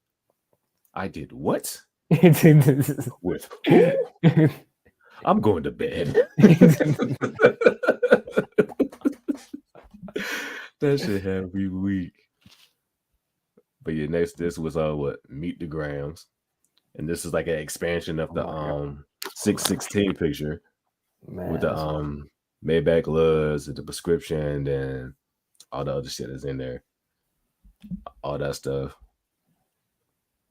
I did what? With who? I'm going to bed. That shit every week. But yeah, this was Meet the Grams. And this is like an expansion of the 616 picture. Man, with the Maybach Luds, the prescription, and all the other shit that's in there. All that stuff.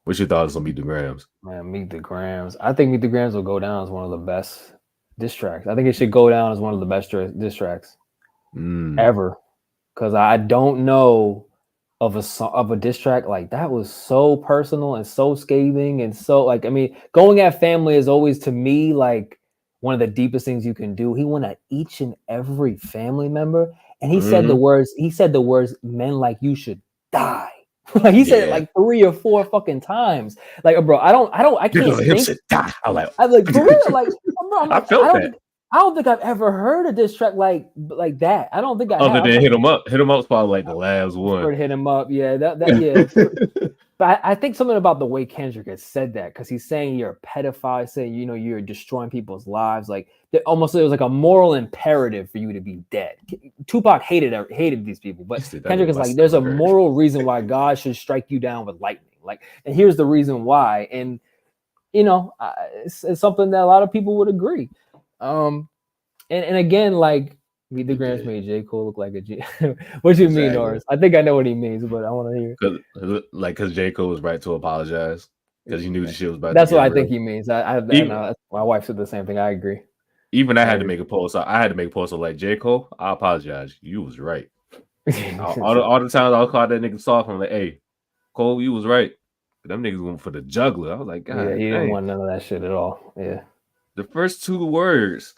What's your thoughts on Meet the Grams? Man, Meet the Grams. I think Meet the Grams will go down as one of the best diss tracks. I think it should go down as one of the best diss tracks ever. Because I don't know of a diss track like that was so personal and so scathing and so like, I mean, going at family is always to me like one of the deepest things you can do. He went at each and every family member, and he said the words. He said the words, "Men like you should die." Like he said it like 3 or 4 fucking times. Like, bro, I can't think. I'm like, for real, like, bro, I felt that. I don't think I've ever heard a diss track like that. I don't think I other than Hit 'Em Up. Hit 'Em Up's probably like the last one. Hit 'Em Up, yeah, yeah. But I think something about the way Kendrick has said that, because he's saying you're a pedophile, saying you're destroying people's lives. Like it was like a moral imperative for you to be dead. Tupac hated these people, but Kendrick is like, there's a moral reason why God should strike you down with lightning. Like, and here's the reason why. And it's something that a lot of people would agree. And again, like Meet the Grams made J. Cole look like a G. What do you mean, Norris? I think I know what he means, but I want to hear. Because J. Cole was right to apologize because he knew the shit was about. That's what I think he means. I know my wife said the same thing. I agree. Even I had to make a post. I had to make a post like, J. Cole, I apologize. You was right. all the times I was called that nigga soft. I'm like, hey, Cole, you was right. Them niggas went for the juggler. I was like, God, yeah, he didn't want none of that shit at all. Yeah. The first 2 words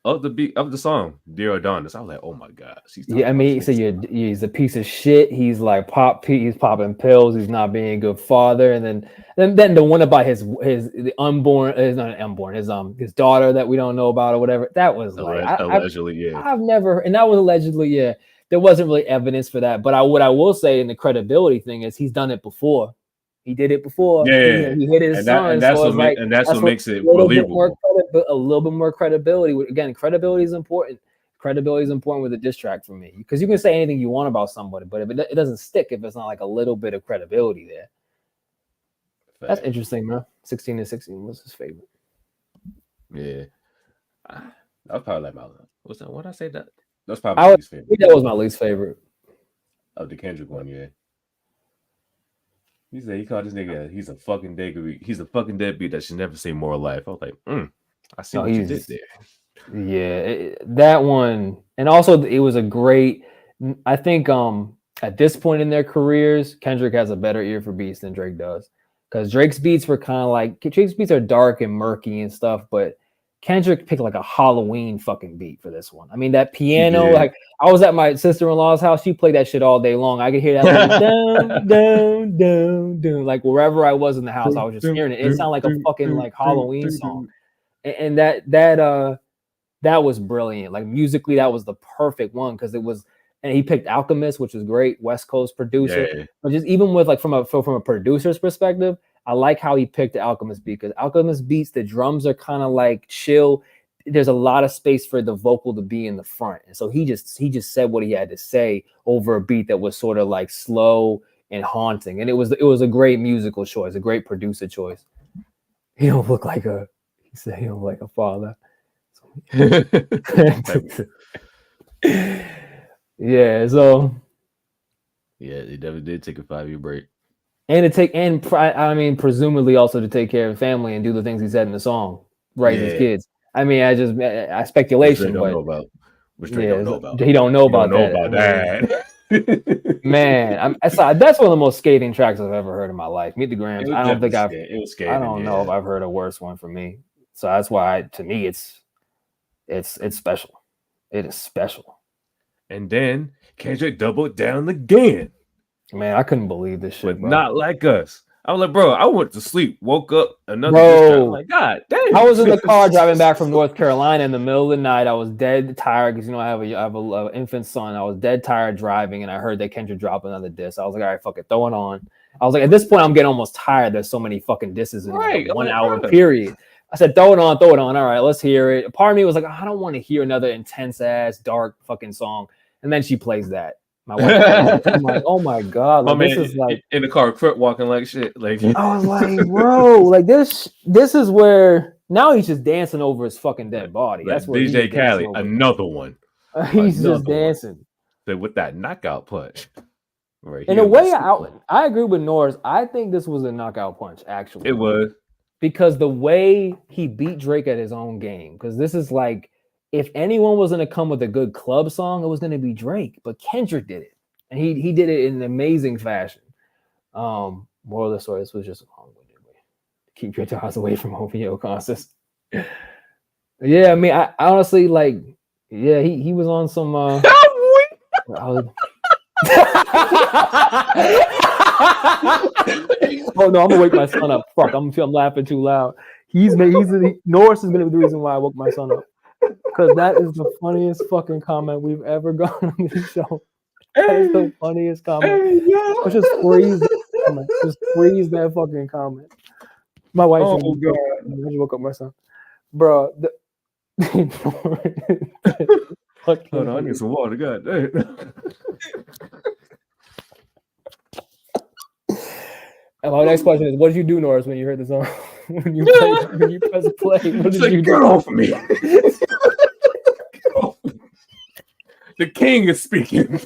of the song, Dear Adonis, I was like, oh my God. Yeah, I mean, he said he's a piece of shit. He's like he's popping pills. He's not being a good father. And then the one about his daughter that we don't know about or whatever. That was like allegedly, I've never, and that was allegedly, yeah. There wasn't really evidence for that. But what I will say in the credibility thing is he's done it before. He did it before. Yeah, he hit his son. And that's what makes it believable. A little bit more credibility. Again, credibility is important. Credibility is important with a diss track for me, because you can say anything you want about somebody, but if it doesn't stick, if it's not like a little bit of credibility there. Fact. That's interesting, man. 16 and 16 was his favorite. Yeah, I'll probably like my. What's that? What did I say that? That's probably my least favorite. That was my least favorite of the Kendrick one. Yeah. He said he called this nigga. He's a fucking deadbeat. He's a fucking deadbeat that should never see more life. I was like, I see what you did there. Yeah, that one, and also it was a great. I think at this point in their careers, Kendrick has a better ear for beats than Drake does, because Drake's beats were kind of like Drake's beats are dark and murky and stuff, but Kendrick picked like a Halloween fucking beat for this one. I mean, that piano, like I was at my sister-in-law's house. She played that shit all day long. I could hear that like, down, down, down, down. Like wherever I was in the house, I was just hearing it. It sounded like a fucking like Halloween song. And that was brilliant. Like musically, that was the perfect one because it was. And he picked Alchemist, which was great, West Coast producer. Yeah. But just even with like from a producer's perspective, I like how he picked the Alchemist beat because Alchemist beats, the drums are kind of like chill. There's a lot of space for the vocal to be in the front, and so he just said what he had to say over a beat that was sort of like slow and haunting. And it was a great musical choice, a great producer choice. He don't look like a. He said he don't look like a father. Yeah, so yeah, he definitely did take a 5-year break, and presumably also to take care of family and do the things he said in the song, raise his kids. I mean, I speculation, which they don't know about. He don't know about that. Man, that's one of the most scathing tracks I've ever heard in my life. Meet the Grams. I don't think it was scathing, I don't know if I've heard a worse one for me. So that's why, to me, it's special. It is special. And then Kendrick doubled down again. Man, I couldn't believe this shit, but bro. Not like us. I was like, bro, I went to sleep, woke up, another. I'm like, God damn. I was in the car driving back from North Carolina in the middle of the night. I was dead tired because I have a infant son. I was dead tired driving, and I heard that Kendrick dropped another diss. I was like, all right, fuck it, throw it on. I was like, at this point, I'm getting almost tired. There's so many fucking disses in a 1 hour period. I said, throw it on. All right, let's hear it. Part of me was like, I don't want to hear another intense ass dark fucking song. And then she plays that. My wife, I'm like, oh my god, like, this is like in the car, crip walking like shit. Like I was like, bro, like this is where now he's just dancing over his fucking dead body. That's where DJ Khaled, another one. He's just dancing. So with that knockout punch. Right. In a way, I agree with Norris. I think this was a knockout punch. Actually, it was because the way he beat Drake at his own game. Because this is like. If anyone was going to come with a good club song, it was going to be Drake. But Kendrick did it. And he did it in an amazing fashion. Moral of the story, this was just a long-winded way. Keep your jaws away from OVO concerts. Yeah, I mean, I honestly, like, yeah, he was on some... Oh, no, I'm going to wake my son up. Fuck, I'm laughing too loud. Norris is going to be the reason why I woke my son up. Because that is the funniest fucking comment we've ever gone on this show. That is the funniest comment. Let's just freeze that comment. Just freeze that fucking comment. My wife said, "Oh God, I just woke up my son, bro." Hold on, I need some water. God damn. And my next question is, what did you do, Norris, when you heard the song? when you press play, what did you do? Get off me. The king is speaking.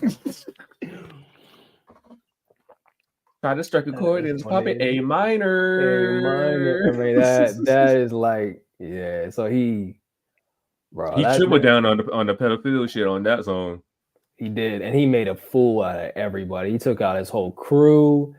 Try to strike a chord and it's popping A minor. I mean, that is like, yeah. So he tripled down on the pedophilia shit on that song. He did, and he made a fool out of everybody. He took out his whole crew.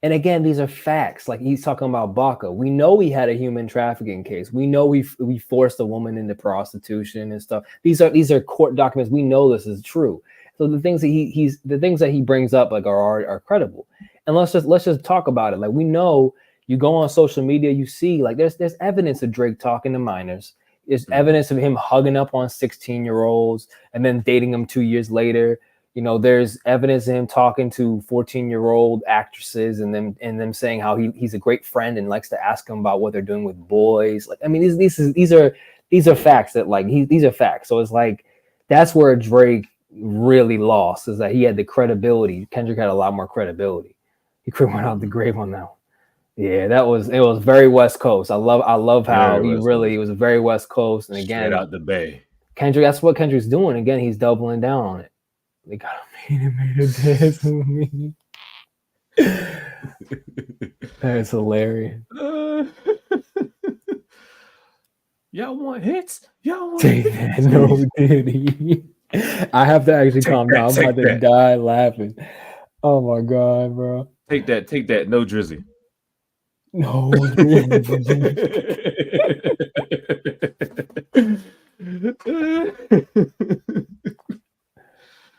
And again, these are facts. Like he's talking about Baca. We know he had a human trafficking case. We know we forced a woman into prostitution and stuff. These are court documents. We know this is true. So the things that he brings up like are credible. And let's just talk about it. Like we know, you go on social media, you see like there's evidence of Drake talking to minors. There's evidence of him hugging up on 16-year-olds and then dating them 2 years later. You know, there's evidence of him talking to 14-year-old actresses and them saying how he's a great friend and likes to ask them about what they're doing with boys. Like, I mean, these are facts that like these are facts. So it's like that's where Drake really lost, is that he had the credibility. Kendrick had a lot more credibility. He could have went out the grave on that one. Yeah, it was very West Coast. I love how he was very West Coast. And again, straight out the Bay. Kendrick, that's what Kendrick's doing. Again, he's doubling down on it. They gotta make a dance with me. That's hilarious. Y'all want hits? Y'all want Take that, no Diddy. I have to actually calm down. I'm about to die laughing. Oh my God, bro. Take that, no Drizzy. No, Yeah,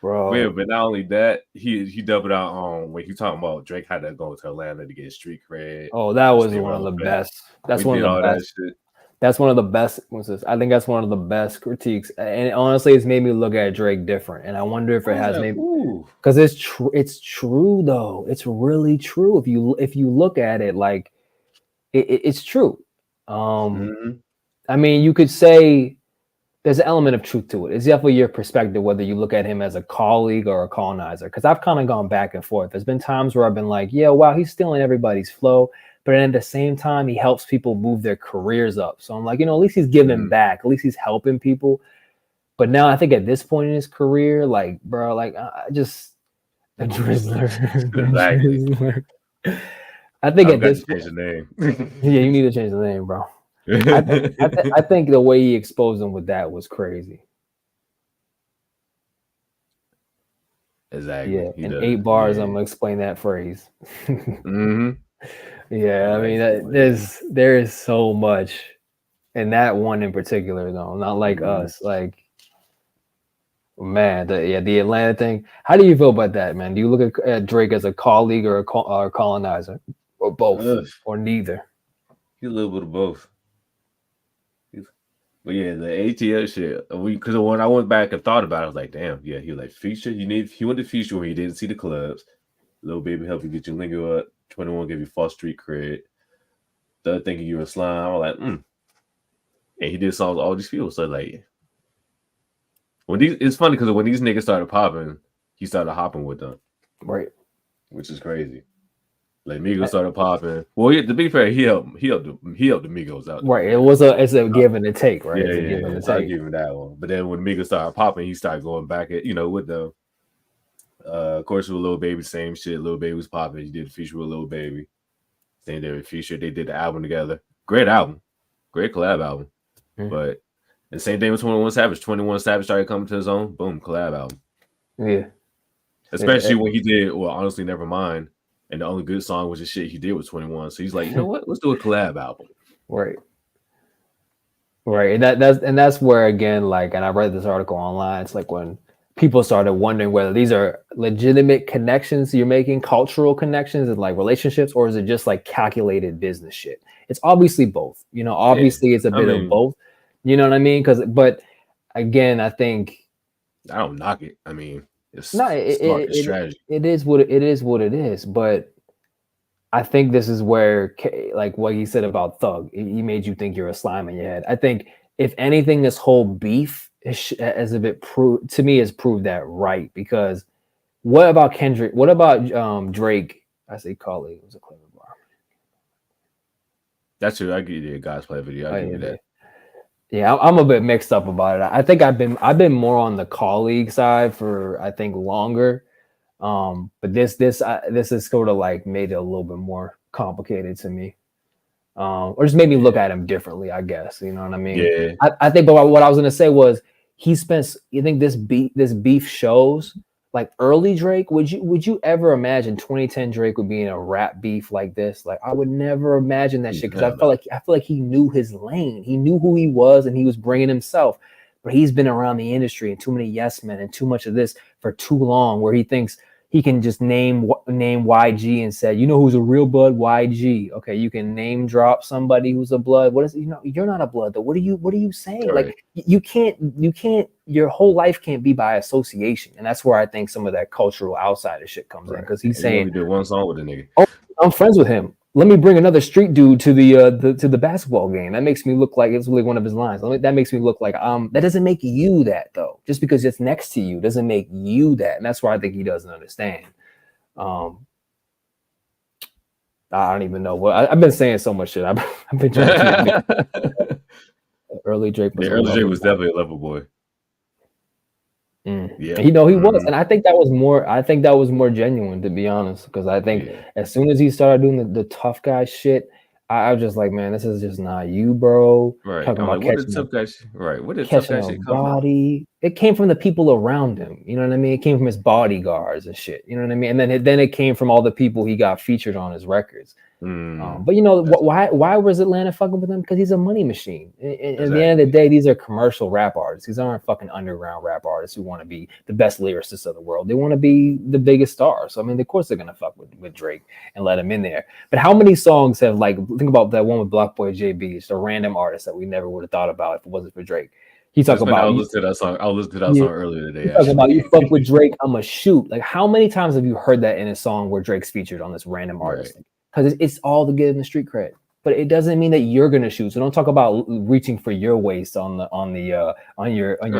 bro. but not only that, he doubled out on when he talking about Drake had to go to Atlanta to get street cred, Oh, that to was stay one of relevant. the best. That's We one did of the all that best. shit. That's one of the best. What's this? I think that's one of the best critiques, and honestly, it's made me look at Drake different. And I wonder if I it was has like, maybe ooh. because it's true. It's true though. It's really true. If you look at it, like it's true. Mhm. I mean, you could say there's an element of truth to it. It's definitely your perspective, whether you look at him as a colleague or a colonizer. Because I've kind of gone back and forth. There's been times where I've been like, yeah, wow, he's stealing everybody's flow. But then at the same time, he helps people move their careers up. So I'm like, at least he's giving back. At least he's helping people. But now I think at this point in his career, like, bro, like, I just a drizzler. Exactly. Drizzler. I think I've at got this to change the name. yeah, you need to change the name, bro. I think the way he exposed him with that was crazy. Exactly. Yeah, He in does. 8 bars, I'm Yeah. gonna explain that phrase. Mm-hmm. Yeah, I mean there is so much in that one in particular, though. Not like us, like man, the Atlanta thing. How do you feel about that, man? Do you look at Drake as a colleague or a colonizer, or both, Ugh. or neither? He's a little bit of both. But yeah, the ATL shit. Because when I went back and thought about it, I was like, damn, yeah, he was like feature. He went to feature when you didn't see the clubs. Little baby help you get your lingo up. 21 give you false street cred. The other thinking you were a slime. I was like, And he did songs with all these people. So like, it's funny because when these niggas started popping, he started hopping with them, Right. which is crazy. Like Migos started popping. Well, to be fair, he helped the Migos out. Right. It's a give and a take, right? It's a give and a So I'll take. give him that one. But then when Migos started popping, he started going back at with them. Of course, with Lil Baby, same shit. Lil Baby was popping. He did a feature with Lil Baby. Same day with feature. They did the album together. Great album. Great collab album. But the same day with 21 Savage. 21 Savage started coming to his own. Boom, collab album. Yeah. Especially when he did, well, honestly, never mind. And the only good song was the shit he did with 21. So he's like, you know what? Let's do a collab album. Right. Right. And that's where again, like, and I read this article online. It's like when people started wondering whether these are legitimate connections you're making, cultural connections and like relationships, or is it just like calculated business shit? It's obviously both. Obviously it's a bit of both. You know what I mean? But again, I think I don't knock it. I mean, it's no, smart strategy. it is what it is. But I think this is where, like what he said about Thug, he made you think you're a slime in your head. I think if anything, this whole beef as if it proved to me has proved that right. Because what about Kendrick? What about Drake? I say colleague. It was a clever bar. That's true. I give you a God's play video. I'll give you that. Yeah, I'm a bit mixed up about it. I think I've been more on the colleague side for I think longer. But this is sort of like made it a little bit more complicated to me. Or just made me look at him differently, I guess. You know what I mean? Yeah. I think, but what I was gonna say was he spent. You think this beef shows like early Drake? Would you ever imagine 2010 Drake would be in a rap beef like this? Like I would never imagine that shit because I feel like he knew his lane. He knew who he was and he was bringing himself. But he's been around the industry and too many yes men and too much of this for too long, where he thinks he can just name YG and say, who's a real blood? YG. Okay, you can name drop somebody who's a blood. What is you're not a blood though. What are you saying? Right. Like you can't. Your whole life can't be by association, and that's where I think some of that cultural outsider shit comes in because he's saying he only did one song with a nigga. Oh, I'm friends with him. Let me bring another street dude to the basketball game. That makes me look like it's really one of his lines. That makes me look like that doesn't make you that though. Just because it's next to you doesn't make you that, and that's where I think he doesn't understand. I don't even know what I've been saying so much shit. I've been trying to early Drake was early Drake was definitely a level boy. Yeah, he was, and I think that was more. I think that was more genuine, to be honest, because I think as soon as he started doing the tough guy shit, I was just like, man, this is just not you, bro. Right. Talking about what did tough guy? Right. What did catching a body? It came from the people around him. You know what I mean? It came from his bodyguards and shit. You know what I mean? And then it came from all the people he got featured on his records. But you know why was Atlanta fucking with him? Because he's a money machine. At the end of the day, these are commercial rap artists. These aren't fucking underground rap artists who want to be the best lyricists of the world. They want to be the biggest stars. So I mean, of course they're gonna fuck with Drake and let him in there. But how many songs have like think about that one with Block Boy JB? It's a random artist that we never would have thought about if it wasn't for Drake. He talked about. I listened to that song. I listened to that song earlier today. Talking about you fuck with Drake, I'm a shoot. Like how many times have you heard that in a song where Drake's featured on this random artist? Right. Because it's all to give him the street cred, but it doesn't mean that you're gonna shoot. So don't talk about reaching for your waist on your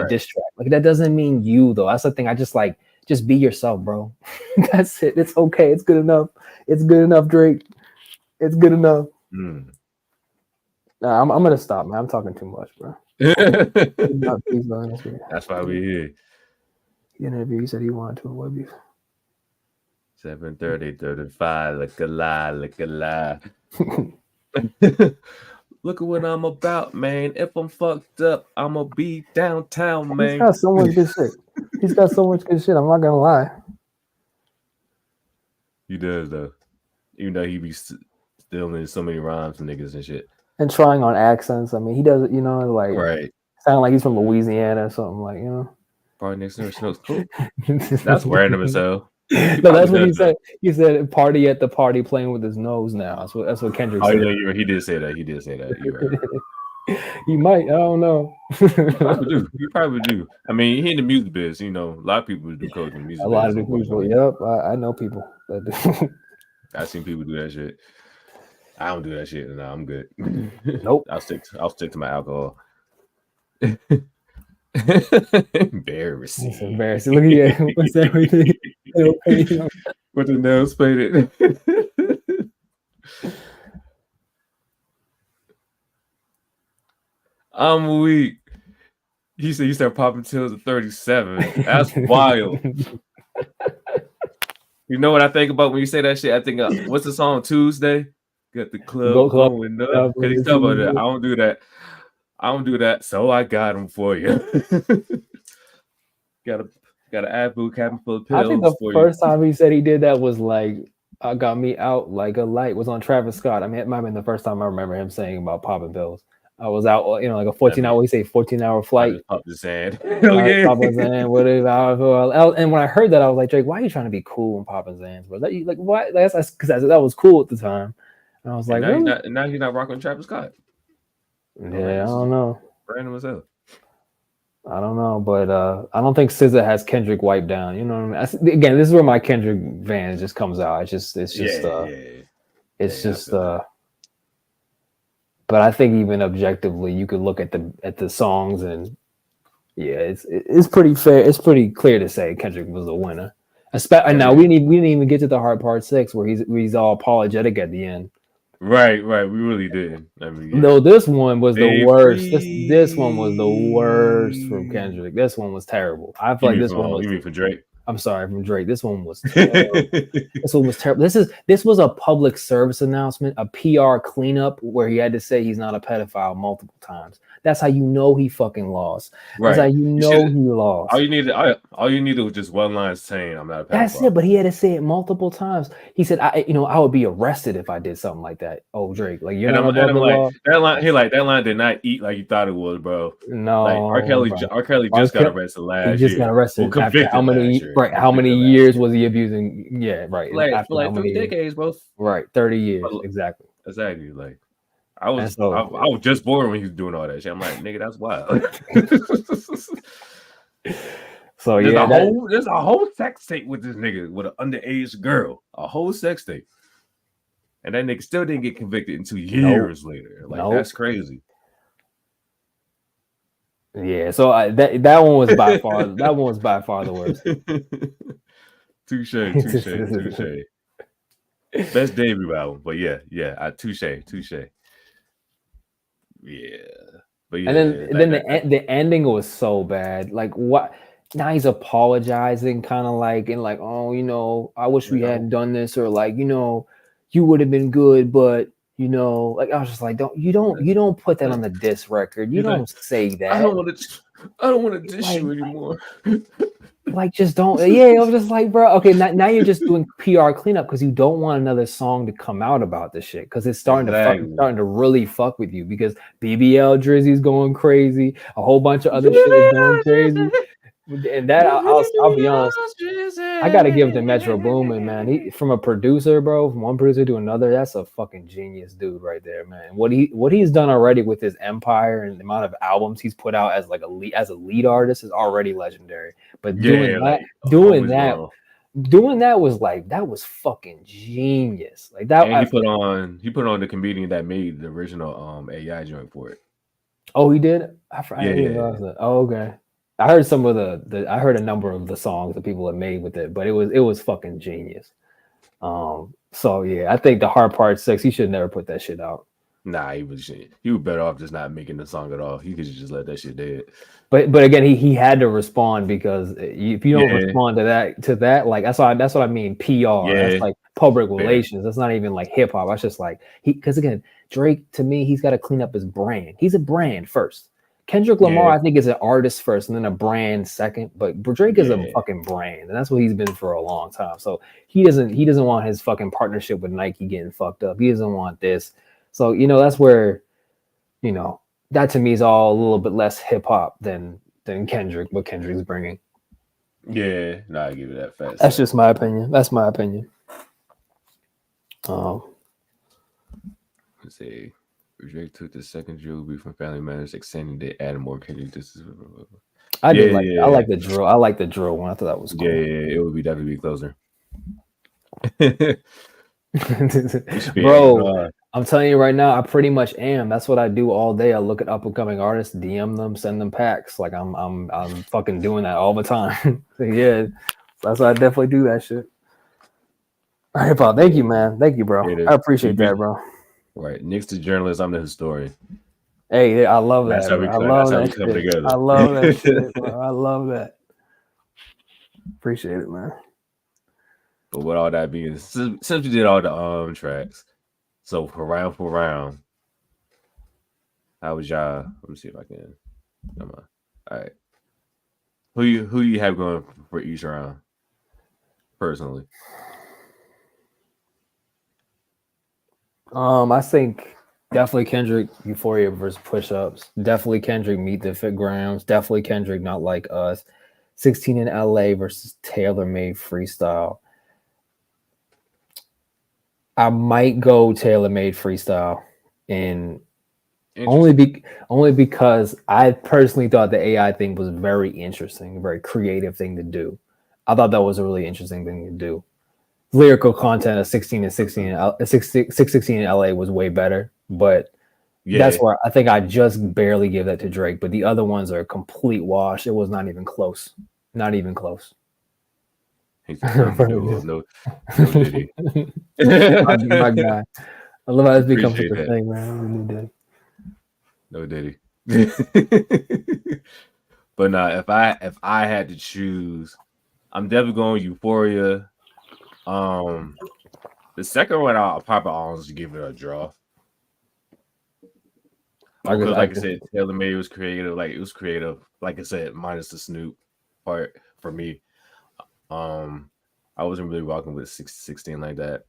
diss track. Like that doesn't mean you though. That's the thing. I just be yourself, bro. That's it. It's okay. It's good enough. It's good enough, Drake. It's good enough. Nah, I'm gonna stop, man. I'm talking too much, bro. That's why we're here. Interview. He said he wanted to avoid beef. 7:30, 35. Look a lie. Look at what I'm about, man. If I'm fucked up, I'ma be downtown, man. He's got so much good shit. He's got so much good shit. I'm not gonna lie. He does though, even though he be stealing so many rhymes from niggas and shit, and trying on accents. I mean, he does it, you know, like sound like he's from Louisiana or something, like, you know. Party next door smells cool. That's random as hell. No, that's what he said. He said party at the party playing with his nose now. That's what Kendrick said. Yeah, he did say that. You're right. He might. I don't know. He probably do. I mean, he in the music biz. You know, a lot of people do coke in music. A lot of people. Yep, I know people that do. I've seen people do that shit. I don't do that shit. No, I'm good. Nope. I'll stick to my alcohol. Embarrassing. It's embarrassing. Look at you. What's everything? With the nails painted. I'm weak. He said you start popping pills at 37. That's wild. You know what I think about when you say that shit? I think what's the song Tuesday? Got the club going up. Because he's talking about that. I don't do that. So I got him for you. got an Advil cabin full of pills. I think the first time he said he did that was like I got me out like a light was on Travis Scott. I mean, it might have been the first time I remember him saying about popping pills. I was out, you know, like a 14-hour flight. Pop the sand. Popping sand, whatever. And when I heard that, I was like, Drake, why are you trying to be cool and popping sands, bro? Like, why? That's because that was cool at the time. And I was like, now you're not rocking Travis Scott. Yeah, I don't know. Random as hell. I don't know, but I don't think SZA has Kendrick wiped down. You know what I mean? Again, this is where my Kendrick van just comes out. It's just. But I think even objectively, you could look at the songs and it's pretty fair. It's pretty clear to say Kendrick was the winner. Now we didn't even get to the hard part 6 where he's all apologetic at the end. Right. We really did. I mean, no, this one was the worst. This one was the worst from Kendrick. This one was terrible. I feel like this one was. You mean for Drake? I'm sorry, from Drake. This one was terrible. This one was terrible. This was a public service announcement, a PR cleanup where he had to say he's not a pedophile multiple times. That's how you know he fucking lost. Right. That's how you know he lost. All you needed was just one line saying I'm not a pedophile. That's it, but he had to say it multiple times. He said, I would be arrested if I did something like that. Oh, Drake, like you're not above the law. That line did not eat like you thought it was, bro. No, like R. Kelly just got arrested last year. He just got arrested. How many years was he abusing? Yeah, right. For 3 decades, bro. Right, 30 years, exactly. Like I was just born when he was doing all that shit. I'm like, nigga, that's wild. So there's a whole sex tape with this nigga with an underage girl, a whole sex tape, and that nigga still didn't get convicted until years later. Like that's crazy. Yeah, so that one was by far the worst. Touche. Best debut album, but touche. Yeah, but yeah. And then the ending was so bad. Like what? Now he's apologizing, kind of like and like, oh, I wish we hadn't done this, or like, you would have been good, but like I was just like, you don't put that on the diss record. You don't say that. I don't want to diss you anymore. Like, just don't. Yeah, I'm just like, bro. Okay, now you're just doing PR cleanup because you don't want another song to come out about this shit because it's Exactly. starting to really fuck with you because BBL Drizzy's going crazy, a whole bunch of other shit is going crazy, and that I'll be honest. I gotta give it to Metro Boomin, man. He from a producer, bro, from one producer to another, that's a fucking genius dude right there, man. What he's done already with his empire and the amount of albums he's put out as like a lead artist is already legendary. But Yeah, like doing always that, wrong. doing that was like that was fucking genius. Like that. And he put on the comedian that made the original AI joint for it. Oh, he did. I Yeah, didn't even yeah, realize that. Oh, okay. I heard some of I heard a number of the songs that people have made with it, but it was fucking genius. So yeah, I think the hard part six, he should never put that shit out. nah, he was better off just not making the song at all. He could just let that shit dead. But again, he had to respond because if you don't Yeah, respond to that, like that's what I mean. PR, that's yeah, like public fair. relations. That's not even like hip hop. That's just like because again, Drake to me, he's got to clean up his brand. He's a brand first. Kendrick Lamar, Yeah, I think, is an artist first and then a brand second. But Drake is a yeah, fucking brand, and that's what he's been for a long time. So he doesn't want his fucking partnership with Nike getting fucked up. He doesn't want this. So that's where you know that to me is all a little bit less hip hop than Kendrick, what Kendrick's bringing. yeah. Nah, I give it that fat That's set. just my opinion. That's my opinion. Um, Let's see. Drake took the second drill beat from Family Matters, extending it, adding more Kendrick. This is I yeah, did like I yeah, like the drill. I like the drill one. I thought that was yeah, cool. yeah. It would be definitely be closer. Bro, I'm telling you right now, I pretty much am. That's what I do all day. I look at up and coming artists, DM them, send them packs. Like I'm fucking doing that all the time. Yeah, that's why I definitely do that shit. All right, Paul. Thank you, man. Thank you, bro. I appreciate that, bro. Right. Nick's the journalist. I'm the historian. Hey, I love That's that, how we bro. I come. That's love how we that come shit. together. I love that shit, bro. I love that. Appreciate it, man. But with all that being, since we did all the tracks, so for round, how was y'all? Let me see if I can. Come on. All right. Who you have going for each round? Personally, I think definitely Kendrick Euphoria versus Push Ups. Definitely Kendrick Meet the Fit Grams. Definitely Kendrick Not Like Us. 16 in LA versus Tailor Made Freestyle. I might go Tailor Made Freestyle, and only because I personally thought the AI thing was very interesting, a very creative thing to do. I thought that was a really interesting thing to do. Lyrical content of 16 and 16 616 in LA was way better, but that's yeah. where I think I just barely give that to Drake. But the other ones are a complete wash. It was not even close. Not even close. He confirmed the duel. No, no Diddy. My guy. I love how this becomes such Appreciate a that. thing, man. No Diddy. But nah, if I had to choose, I'm definitely going Euphoria. The second one I'll probably honestly give it a draw. Because like I said, Taylor Made was creative. Like it was creative. Like I said, minus the Snoop part for me. I wasn't really rocking with 16 like that.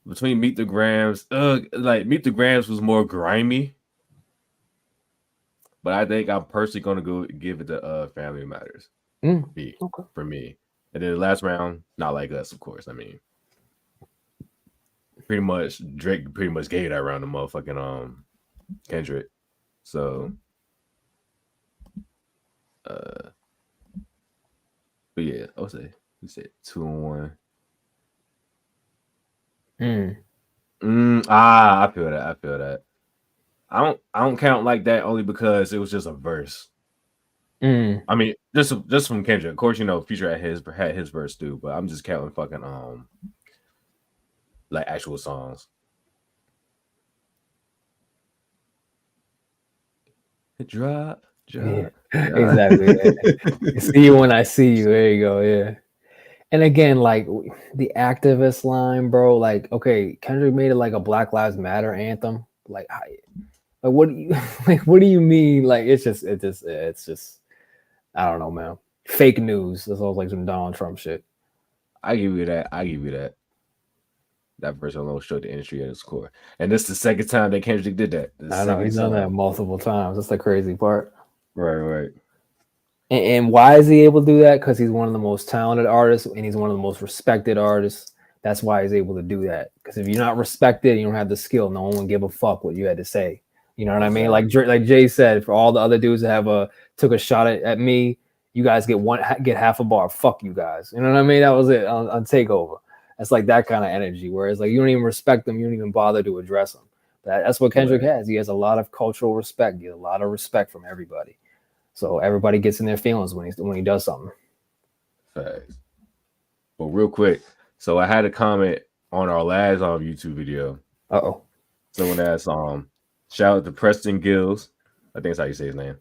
Between Meet the Grams, like Meet the Grams was more grimy. But I think I'm personally gonna go give it to Family Matters. Okay. For me. And then the last round, Not Like Us, of course. I mean, pretty much Drake pretty much gave that round to motherfucking Kendrick. So but yeah, I would say we said 2-1. I feel that. I don't count like that only because it was just a verse. I mean, just from Kendrick. Of course, Future had his verse too, but I'm just counting fucking like actual songs. Drop. Yeah, exactly. Yeah. See you when I see you. There you go. Yeah. And again, like the activist line, bro. Like, okay, Kendrick made it like a Black Lives Matter anthem. Like what do you like? What do you mean? Like, it's just I don't know, man. Fake news. That's all like some Donald Trump shit. I give you that. I give you that. That verse alone showed the industry at its core, and this is the second time that Kendrick did that. The I know second he's done that time. multiple times. That's the crazy part. Right. And why is he able to do that? Because he's one of the most talented artists and he's one of the most respected artists. That's why he's able to do that. Because if you're not respected, you don't have the skill. No one will give a fuck what you had to say. You know what I mean? Like Jay said, for all the other dudes that have took a shot at me, you guys get half a bar. Fuck you guys. You know what I mean? That was it on Takeover. That's like that kind of energy. Whereas like you don't even respect them, you don't even bother to address them. That's what Kendrick has. He has a lot of cultural respect. He has a lot of respect from everybody. So everybody gets in their feelings when he does something. Facts. But real quick, so I had a comment on our last YouTube video. Uh-oh. Someone asked, shout out to Preston Gills. I think that's how you say his name.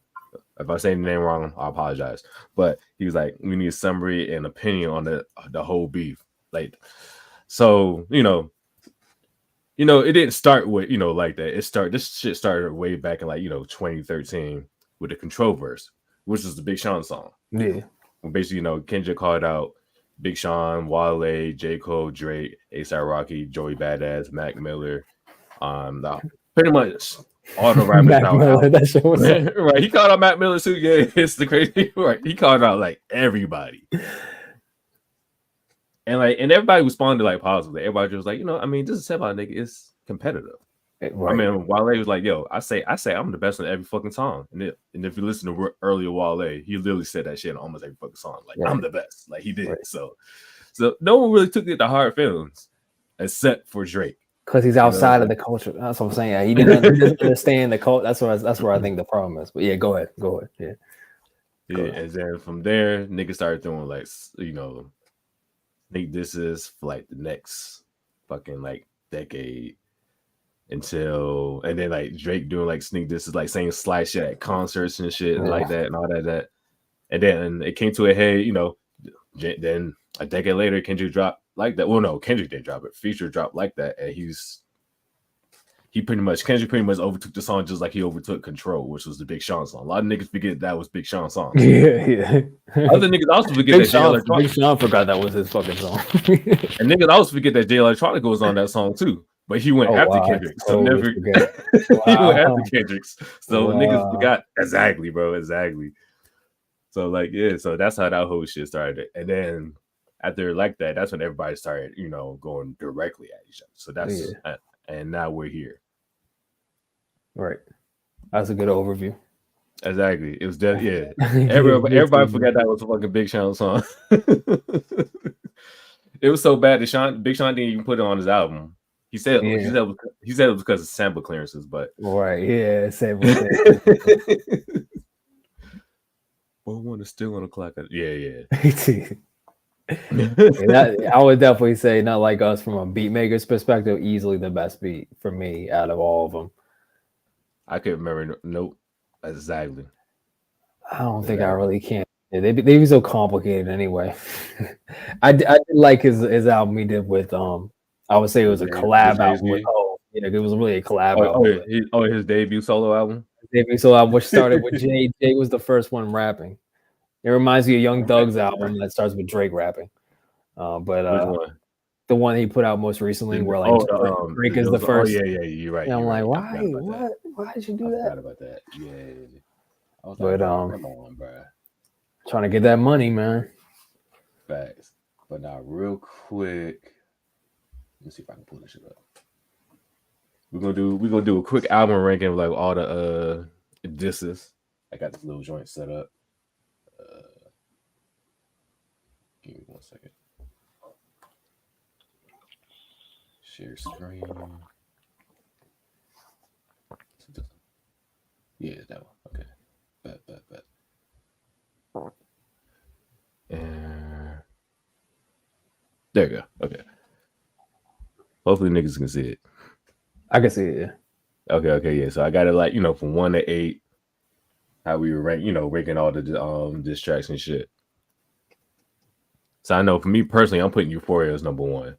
If I say the name wrong, I apologize. But he was like, we need a summary and opinion on the whole beef. Like, so, it didn't start with, like that. This shit started way back in 2013 with the Control verse, which is the Big Sean song. Yeah. Basically, Kendrick called out Big Sean, Wale, J. Cole, Drake, A$AP Rocky, Joey Badass, Mac Miller, pretty much all the rappers Mac Miller, that shit was right. He called out Mac Miller too. Yeah, it's the crazy right. He called out like everybody. And everybody responded positively. Everybody was like, this is hip hop, nigga. It's competitive. Right. I mean, Wale was like, yo, I say I'm the best on every fucking song. And if you listen to earlier Wale, he literally said that shit on almost every fucking song. Like, right. I'm the best. Like, he did. Right. So no one really took it to hard feelings except for Drake. Because he's outside of the culture. That's what I'm saying. He doesn't understand the culture. That's where I think the problem is. But yeah, go ahead. Yeah. And then from there, niggas started throwing think this is for the next fucking decade. And then Drake doing sneak disses, saying sly shit at concerts and shit and like that and all that. And then it came to a head, then a decade later, Kendrick dropped like that. Well, no, Kendrick didn't drop it. Future dropped like that. And Kendrick pretty much overtook the song just like he overtook Control, which was the Big Sean song. A lot of niggas forget that was Big Sean's song. Yeah. Other niggas also forget that Big Sean forgot that was his fucking song. And niggas also forget that Jay Electronica was on that song too. But he went after Kendrick. So never he went after Kendrick's. So niggas forgot. Exactly, bro. Exactly. So so that's how that whole shit started. And then after that's when everybody started, going directly at each other. So that's and now we're here. Right. That's a good overview. Exactly. It was everybody forgot that was a fucking Big Sean song. It was so bad that Big Sean didn't even put it on his album. He said it was because of sample clearances, but right, yeah, sample clearances. Well, one is still on the clock. Yeah. I would definitely say, not like us from a beat maker's perspective, easily the best beat for me out of all of them. I could remember. Nope, exactly. I don't think I really can. They be so complicated anyway. I did like his album he did with I would say it was a collab album with it was really a collab album. His debut solo album. His debut solo album, which started with Jay. Jay was the first one rapping. It reminds me of Young Thug's album that starts with Drake rapping. But the one he put out most recently, where Drake is the first. Oh yeah, you're right. And I'm like, why? What? Why did you do that? I forgot about that. Yeah. I was but come on, bro. Trying to get that money, man. Facts. But now, real quick, let's see if I can pull this shit up. We're gonna do a quick album ranking of all the disses. I got this little joint set up. Give me 1 second. Share screen. Yeah, that one. Okay. Bet. And there you go. Okay. Hopefully niggas can see it. I can see it, yeah. Okay, yeah. So I got it from 1 to 8. How we were ranking all the diss tracks and shit. So I know for me personally, I'm putting Euphoria as number 1.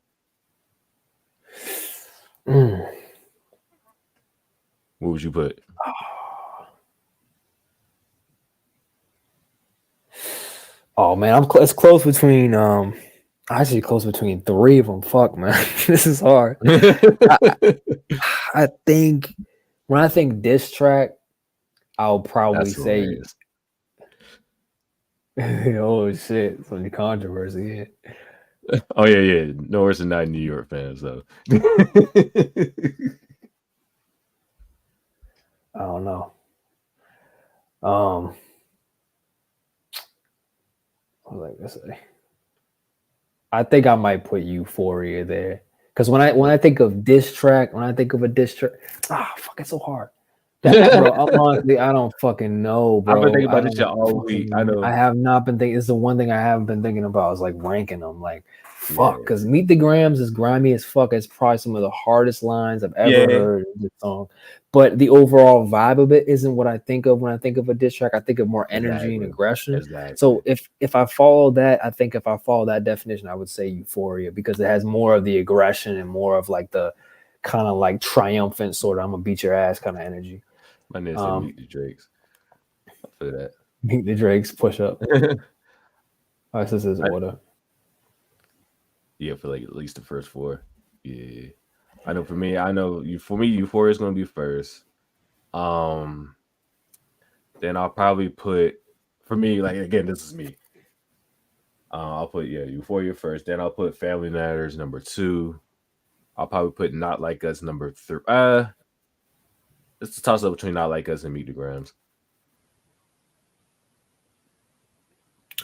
What would you put? Oh man, it's close between actually close between three of them. Fuck man, this is hard. I think when I think diss track, I'll probably That's say, hilarious. oh shit, some controversy. Oh yeah. No, it's not a New York fan, so I don't know. What was I gonna say? I think I might put Euphoria there because when I think of diss track, when I think of a diss track, fuck, it's so hard. That, bro, honestly, I don't fucking know, I've been bro. thinking about this shit all week. I I know. have not been thinking. It's the one thing I haven't been thinking about is like ranking them. Like, Yeah. fuck, because Meet the Grams is grimy as fuck. It's probably some of the hardest lines I've ever heard in this song. But the overall vibe of it isn't what I think of when I think of a diss track. I think of more energy and aggression. Exactly. So if I follow that, I think if I follow that definition, I would say Euphoria because it has more of the aggression and more of like the kind of like triumphant sort of I'm gonna beat your ass kind of energy. My name said Meet the Drakes. I feel that. Meet the Drakes, push up. All right, this is order. Yeah, for like at least the first four. Yeah. I know for me, Euphoria is gonna be first. Then I'll probably put for me, like again, this is me. I'll put Euphoria first, then I'll put Family Matters number 2. I'll probably put Not Like Us number 3. It's a toss up between Not Like Us and Meet the Grams.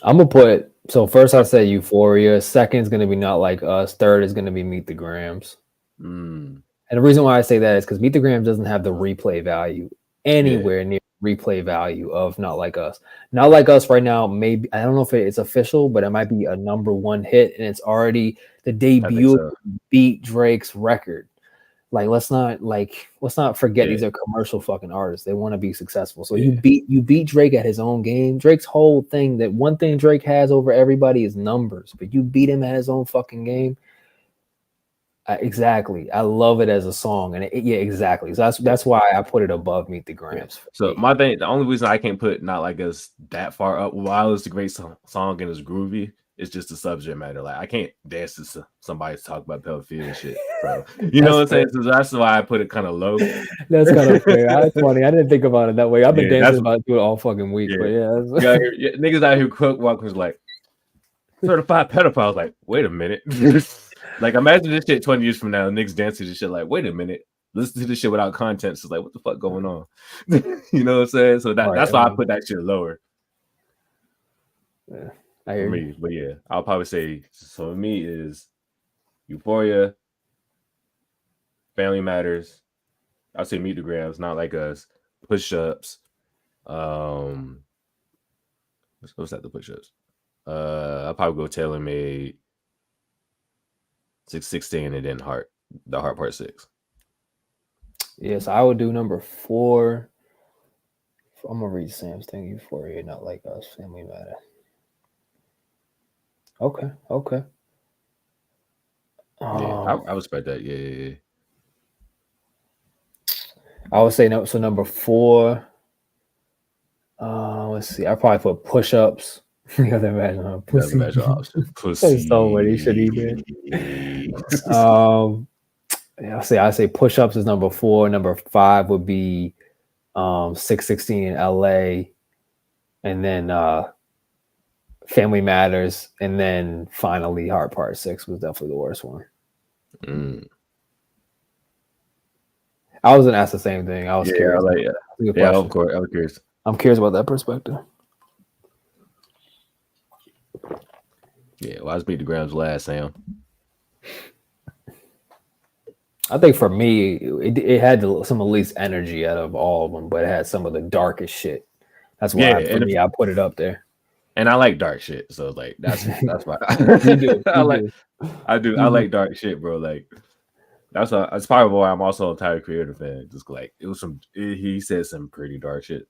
I'm gonna put first I say Euphoria, second is gonna be Not Like Us, third is gonna be Meet the Grams. And the reason why I say that is because Meet the Grams doesn't have the replay value anywhere near replay value of Not Like Us. Not Like Us right now, maybe I don't know if it's official, but it might be a number 1 hit, and it's already the debut beat Drake's record. Like let's not forget these are commercial fucking artists. They want to be successful. So you beat Drake at his own game. Drake's whole thing, that one thing Drake has over everybody is numbers, but you beat him at his own fucking game. Exactly. I love it as a song, and exactly. So that's why I put it above Meet the Grams. So my thing, the only reason I can't put Not Like Us that far up, while it's a great song and it's groovy, it's just the subject matter. Like I can't dance to somebody talk about pedophilia and shit. So you know what I'm saying? So that's why I put it kind of low. That's kind of fair. That's funny. I didn't think about it that way. I've been dancing about it all fucking week. But niggas out here cook walking like certified pedophiles. Like, wait a minute. Like imagine this shit 20 years from now, niggas dancing this shit like, wait a minute. Listen to this shit without context. It's like, what the fuck going on? You know what I'm saying? So that's why I put that shit lower. Yeah, for me. But yeah, I'll probably say so. For me is Euphoria, Family Matters. I'll say Meet the Grams, Not Like Us, Push Ups. What's that? The Push Ups. I'll probably go Tailor Made, 616, and then the Heart Part 6. Yes, I would do number 4. I'm gonna read Sam's thing. Euphoria, Not Like Us, Family Matter. Okay. Yeah, I respect that. Yeah. I would say no. So number 4. Let's see. I probably put Push Ups. You gotta imagine pussy. Pussy. That's so funny. Should he did. I say Push Ups is number 4. Number 5 would be 616 in LA, and then Family Matters, and then finally Heart Part 6 was definitely the worst one. I was gonna ask the same thing. I was curious. Yeah, of course. I was curious. I'm curious about that perspective. Yeah, why is Meet the Grams last, Sam? I think for me, it had some at least energy out of all of them, but it had some of the darkest shit. That's why I put it up there. And I like dark shit, so like that's why you do. I like dark shit, bro. Like that's probably why I'm also a Tyler Creator fan. Just like he said some pretty dark shit,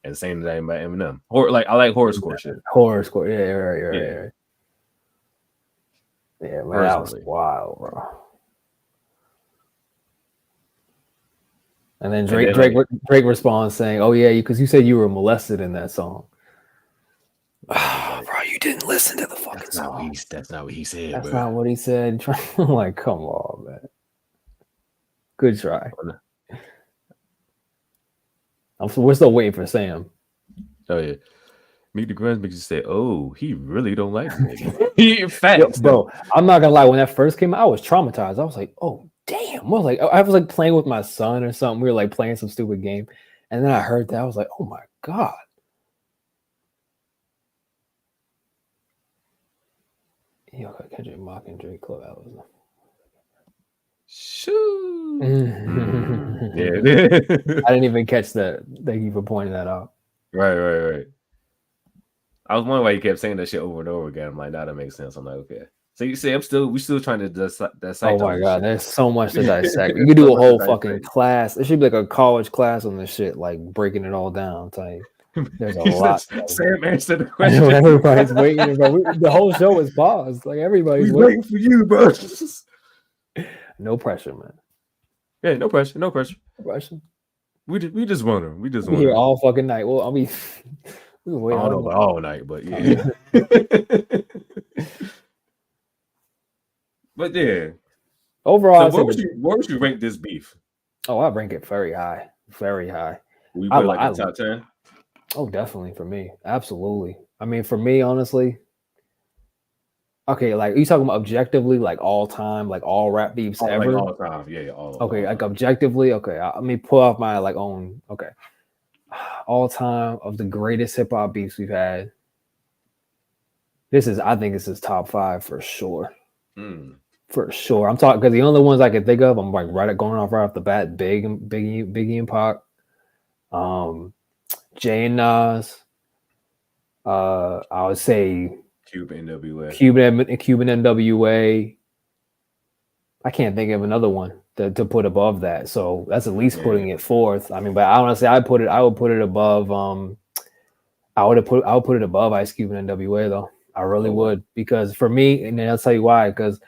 and same thing about Eminem. Or like I like horrorcore shit. Horrorcore, yeah, right. Yeah, man, that was wild, bro. And then Drake, and then, Drake, like, Drake responds saying, "Oh yeah, because you said you were molested in that song." Bro, you didn't listen to the fucking song. That's not what he said, That's bro. not what he said. I'm like, come on, man. Good try. We're still waiting for Sam. Oh yeah. Meet the Grunge makes you say, "Oh, he really don't like me." Facts, bro. I'm not gonna lie. When that first came out, I was traumatized. I was like, "Oh, damn!" I was like playing with my son or something. We were like playing some stupid game, and then I heard that. I was like, "Oh my god!" Yo, Kendrick mocking Drake Club album. Shoot. Yeah. I didn't even catch that. Thank you for pointing that out. Right. I was wondering why you kept saying that shit over and over again. I'm like, nah, that makes sense. I'm like, okay. So you see, we still trying to dissect. Oh my god, there's so much to dissect. You could do a whole fucking class. It should be like a college class on this shit, like breaking it all down. Type. There's a lot. Sam answered the question. Everybody's waiting, bro. The whole show is paused. Like everybody's waiting for you, bro. No pressure, man. Yeah, no pressure. No pressure. We just wondering. We just here all fucking night. Well, I mean, I don't know about all night, but yeah. But yeah. Overall, so what would you rank this beef? Oh, I rank it very high. Very high. We put like a top 10? Oh, definitely for me. Absolutely. I mean, for me, honestly. Okay, like are you talking about objectively, like all time, like all rap beefs ever? Like all time, yeah, all. Okay, like objectively, okay. Let me pull off my like own. Okay, all time of the greatest hip hop beefs we've had. I think this is top 5 for sure. For sure, I'm talking because the only ones I can think of, I'm like going off right off the bat. Biggie and Pac, Jay and Nas. I would say Cuban NWA. Cuban NWA. I can't think of another one to put above that. So that's at least putting it fourth. I mean, but honestly, I would put it above. I would put it above Ice Cube and NWA though. I really would, because for me, and I'll tell you why. Because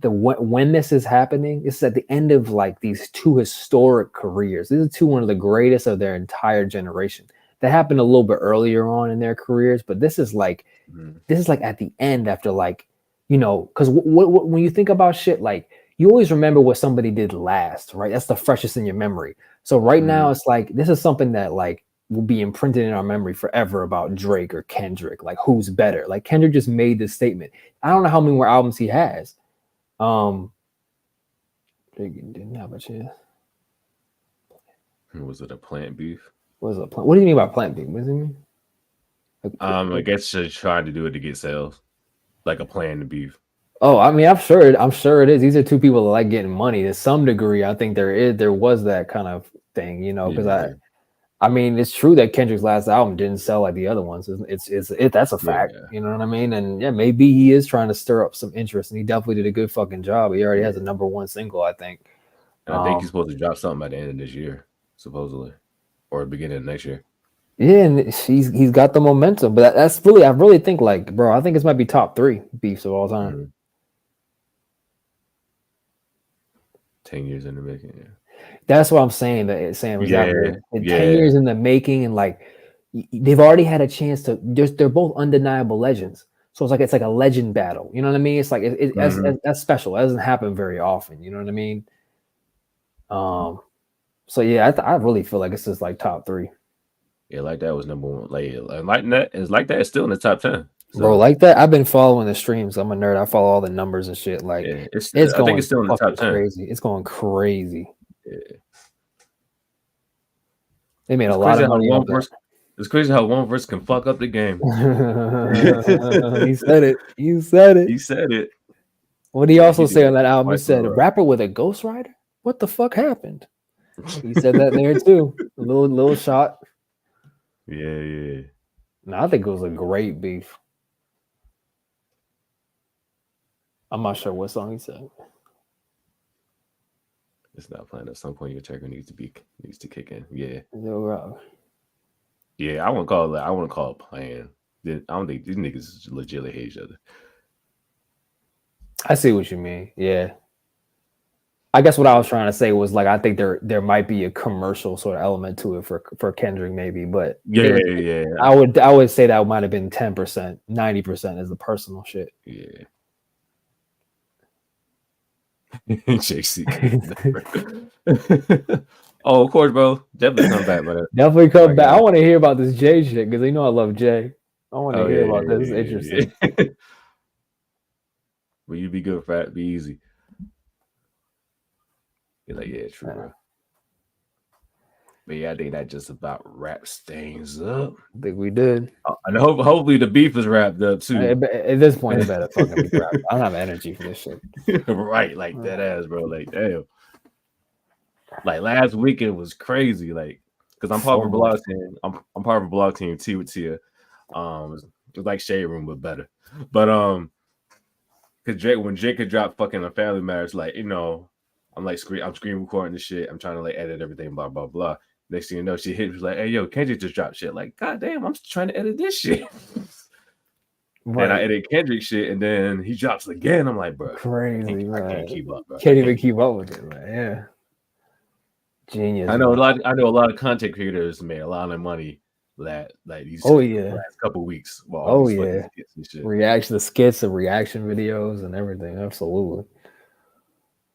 when this is happening, this is at the end of like these two historic careers. These are one of the greatest of their entire generation. That happened a little bit earlier on in their careers, but this is like at the end after like, you know, because when you think about shit, like you always remember what somebody did last, right? That's the freshest in your memory. So right now it's like this is something that like will be imprinted in our memory forever about Drake or Kendrick. Like who's better? Like Kendrick just made this statement. I don't know how many more albums he has. Drake didn't have a chance. Was it a plant beef? What is a plant? What do you mean by plant beef? What does it mean? I guess they're trying to do it to get sales, like a plan to beef. Oh, I mean, I'm sure it is. These are two people that like getting money to some degree. I think there was that kind of thing, you know, because I mean, it's true that Kendrick's last album didn't sell like the other ones. That's a fact. You know what I mean? And yeah, maybe he is trying to stir up some interest, and he definitely did a good fucking job. He already has a #1 single, I think. And I think he's supposed to drop something by the end of this year, supposedly, or the beginning of next year. Yeah, and he's got the momentum, but that's really, I really think like, bro, I think this might be top 3 beefs of all time. 10 years in the making. Yeah. That's what I'm saying. That Sam was out there. 10 years in the making, and like they've already had a chance to. They're both undeniable legends. So it's like a legend battle. You know what I mean? It's like that's special. That doesn't happen very often. You know what I mean? So yeah, I really feel like this is like top 3. Yeah, like that was #1. Like that. It's still in the top 10. So. Bro, like that. I've been following the streams. I'm a nerd. I follow all the numbers and shit. Like it's going. I think it's still in the top 10. Crazy. It's going crazy. Yeah. They made a lot of money. It's crazy how one verse can fuck up the game. He said it. You said it. He said it. What did he also say on that album? He said, "A rapper with a ghostwriter? What the fuck happened?" He said that there too. A little shot. Yeah. No, I think it was a great beef. I'm not sure what song he said. It's not playing. At some point, your checker needs to kick in. Yeah. No, yeah, I wouldn't call it playing. I don't think these niggas legitimately hate each other. I see what you mean. Yeah. I guess what I was trying to say was like I think there might be a commercial sort of element to it for Kendrick maybe, but Yeah. I would say that might have been 10%, 90% is the personal shit. Yeah. JC. Oh, of course, bro. Definitely come back, brother. Definitely come back. I want to hear about this Jay shit because you know I love Jay. I want to hear about this. It's interesting. But you be good, fat. Be easy. You're like, yeah, true, bro. But yeah, I think that just about wraps things up. I think we did. And hopefully the beef is wrapped up too. At this point, it better fucking be wrapped. I don't have energy for this shit. Right, like that ass, bro. Like, damn. Like last weekend was crazy. Like, because I'm part of a blog team. I'm part of a blog team too with Tia. It's like Shade Room, but better. But because when Jake could drop fucking a Family Matters, like, you know, I'm screen recording the shit. I'm trying to like edit everything, blah blah blah. Next thing you know, she hit me like, "Hey yo, Kendrick just dropped shit." Like, god damn, I'm trying to edit this shit. Right. And I edit Kendrick shit, and then he drops again. I'm like, bro, crazy, I can't keep up, bro. Can't even keep up with it, man. Yeah, genius. I know a lot of content creators made a lot of money that like these last couple of weeks. Reaction, the skits and reaction videos and everything. Absolutely.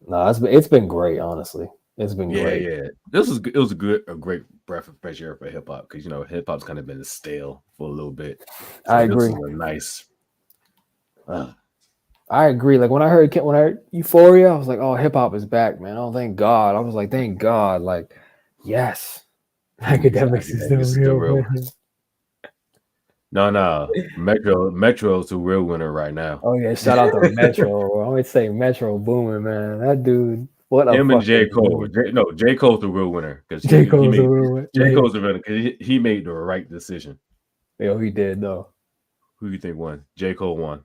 No, it's been great, honestly. It's been great. Yeah. It was a great breath of fresh air for hip hop because you know hip hop's kind of been stale for a little bit. So I agree. This was a nice. I agree. Like when I heard Euphoria, I was like, "Oh, hip hop is back, man! Oh, thank God!" I was like, "Thank God!" Like, yes, academics is the real. No, Metro's the real winner right now. Oh yeah, shout out to Metro. I always say Metro booming, man. That dude. What a him and J. Cole. J. Cole's the real winner because J. Cole's the winner because he made the right decision. Yo, he did though. Who do you think won? J. Cole won.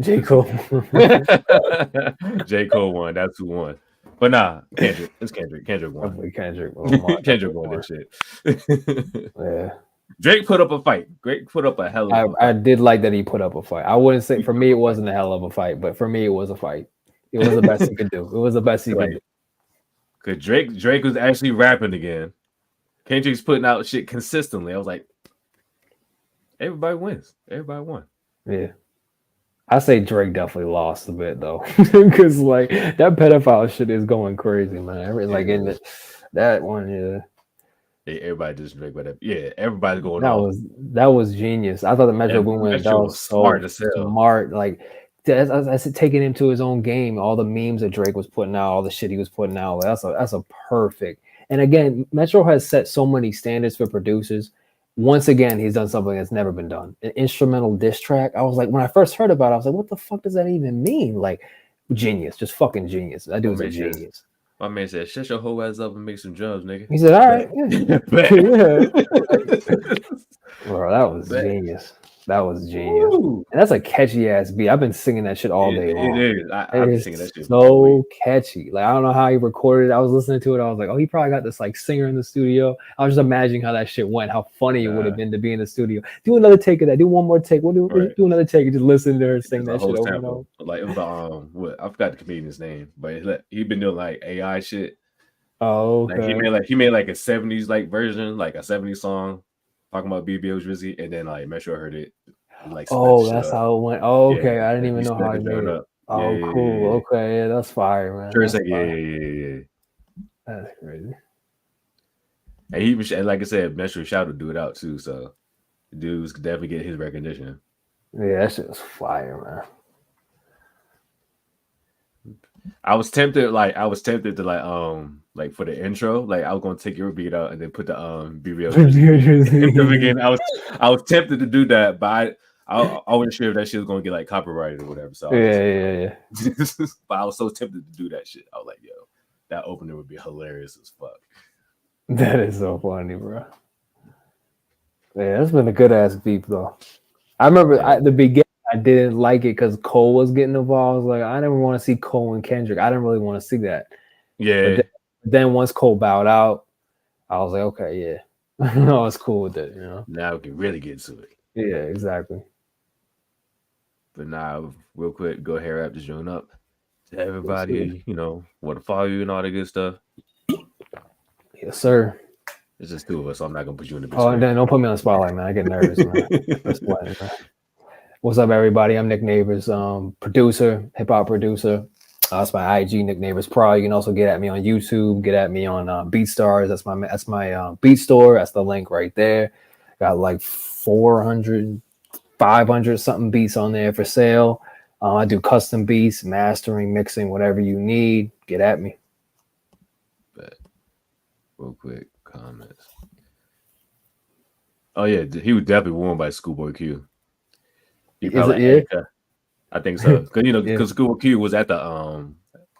J. Cole. J. Cole won. That's who won. But nah, Kendrick. It's Kendrick. Kendrick won. Kendrick won this shit. Yeah. Drake put up a fight. Drake put up a hell of a fight. I did like that he put up a fight. I wouldn't say for me it wasn't a hell of a fight, but for me it was a fight. It was the best he could do. It was the best he could do. Because Drake was actually rapping again. Kendrick's putting out shit consistently. I was like, everybody wins. Everybody won. Yeah. I say Drake definitely lost a bit though. Because like that pedophile shit is going crazy, man. Like in that one, yeah. Everybody just Drake, but yeah, everybody's going that was genius. I thought the Metro Boomin that was so smart. Like I said, taking him to his own game. All the memes that Drake was putting out, all the shit he was putting out. Like, that's a perfect. And again, Metro has set so many standards for producers. Once again, he's done something that's never been done. An instrumental diss track. I was like, when I first heard about it, I was like, what the fuck does that even mean? Like, genius, just fucking genius. That dude's a genius. My man said, shut your whole ass up and make some drums, nigga. He said, all right. Bro, that was genius. That was genius. Ooh. And that's a catchy ass beat. I've been singing that shit all day long. It is. I've been singing that shit. So catchy. Like, I don't know how he recorded it. I was listening to it. I was like, oh, he probably got this like singer in the studio. I was just imagining how that shit went, how funny it would have been to be in the studio. Do another take of that. Do one more take. We'll do another take and just listen to her sing that shit over and over. Like, it was what I forgot the comedian's name, but he been doing like AI shit. Oh, okay. Like he made like a 70s like version, like a 70s song talking about BBO Drizzy, and then like Metro heard it. Like, that's how it went. Oh, okay. I didn't even know how it made it. Oh, cool. Okay, yeah, that's fire, man. Sure, yeah. That's crazy. And he was, like I said, Metro Shout to do it out too, so the dudes could definitely get his recognition. Yeah, that shit was fire, man. I was tempted to like for the intro, like I was gonna take your beat out and then put the BBL again. I was tempted to do that, but I wasn't sure if that shit was gonna get like copyrighted or whatever. So yeah. But I was so tempted to do that shit. I was like, yo, that opening would be hilarious as fuck. That is so funny, bro. Yeah, that's been a good ass beat though. I remember at the beginning I didn't like it because Cole was getting involved. I was like, I never want to see Cole and Kendrick. I didn't really want to see that. Yeah. But then once Cole bowed out, I was like, okay, yeah. I was cool with it, you know. Now we can really get to it. Yeah, exactly. But now, real quick, go ahead, wrap this joint up. to everybody, want to follow you and all that good stuff. Yes, sir. It's just two of us, so I'm not gonna put you in the big Oh, and screen. then don't put me on the spotlight, man. I get nervous, man. That's why, man. What's up, everybody? I'm Nick Neighbors, producer, hip hop producer. That's my IG, Nick Neighbors Pro. You can also get at me on YouTube. Get at me on BeatStars. That's my beat store. That's the link right there. Got like 400, 500 something beats on there for sale. I do custom beats, mastering, mixing, whatever you need. Get at me. But real quick comments. Oh yeah, he was definitely won by Schoolboy Q. He probably I think so, because Schoolboy Q was at the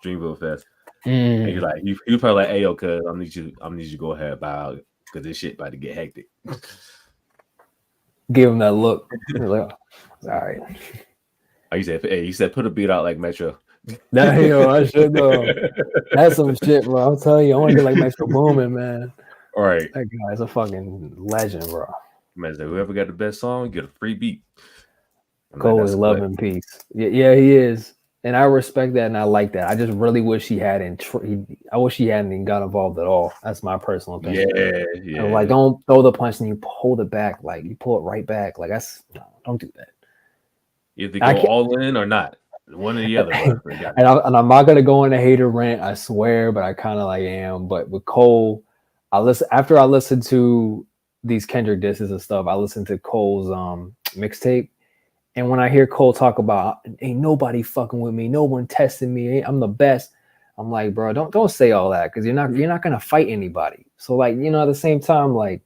Dreamville Fest, and he's like, he was probably like, "Hey yo, cuz I need you to go ahead by because this shit about to get hectic." Give him that look. Like, all right. He said, put a beat out like Metro. I should know. That's some shit, bro. I'm telling you, I want to get like Metro Boomin, man. All right, that guy's a fucking legend, bro. Man, whoever got the best song, get a free beat. Cole is love and peace. Yeah, he is, and I respect that and I like that. I just really wish he hadn't. I wish he hadn't got involved at all. That's my personal opinion. Yeah. Like, don't throw the punch and you hold it back. Like, you pull it right back. Like, don't do that. Either go all in or not. One or the other. and I'm not gonna go on a hater rant, I swear, but I kind of like am. But with Cole, after I listened to these Kendrick disses and stuff, I listened to Cole's mixtape. And when I hear Cole talk about ain't nobody fucking with me, no one testing me, I'm the best, I'm like, bro, don't say all that, because you're not gonna fight anybody. So like, at the same time, like,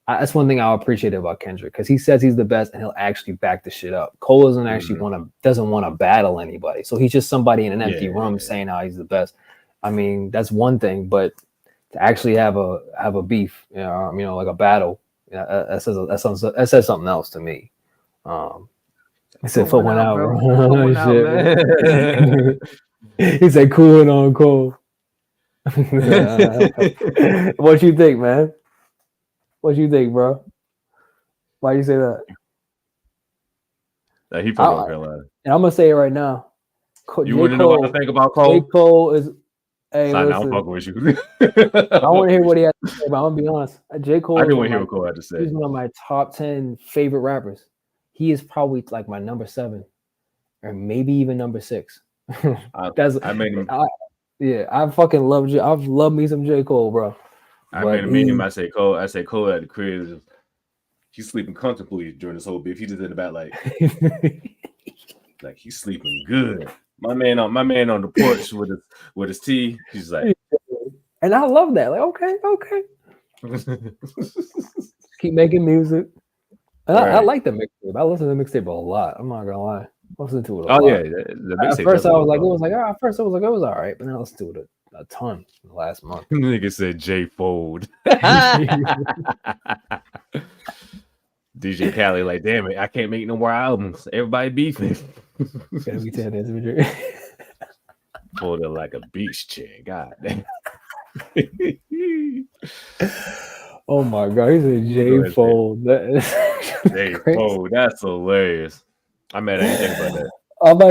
that's one thing I appreciate about Kendrick, because he says he's the best and he'll actually back the shit up. Cole doesn't actually doesn't want to battle anybody, so he's just somebody in an empty room saying how he's the best. I mean, that's one thing, but to actually have a beef, like a battle, that says something else to me. He said, "Foot went out, bro." Shit. He said, "Cooling on Cole." What you think, man? What you think, bro? Why you say that? He from North Carolina. And I'm gonna say it right now. You wouldn't know what to think about Cole? J. Cole is. Hey, listen, I'm fucking with you. I want to hear what he has to say, but I'm gonna be honest. J. Cole. I do want to hear what Cole had to say. He's one of my top 10 favorite rappers. He is probably like my number 7, or maybe even number 6. I made him. I fucking love I've loved me some J. Cole, bro. I made a meme. I say Cole at the crib. He's sleeping comfortably during this whole beef. He just in the back like he's sleeping good. My man on the porch with his tea. He's like, and I love that. Like, okay. Keep making music. And I like the mixtape. I listen to the mixtape a lot. I'm not gonna lie. I listen to it a lot. Yeah, the mixtape. At first I was like, it was all right, but then I listened to it a ton in the last month. Nigga said J Fold. DJ Khaled, like, damn it, I can't make no more albums. Everybody beefing. Gotta be 10 days. Folded like a beach chair. God damn. Oh my god, he's a J Fold. J Fold, that's hilarious. I'm mad at anything about that.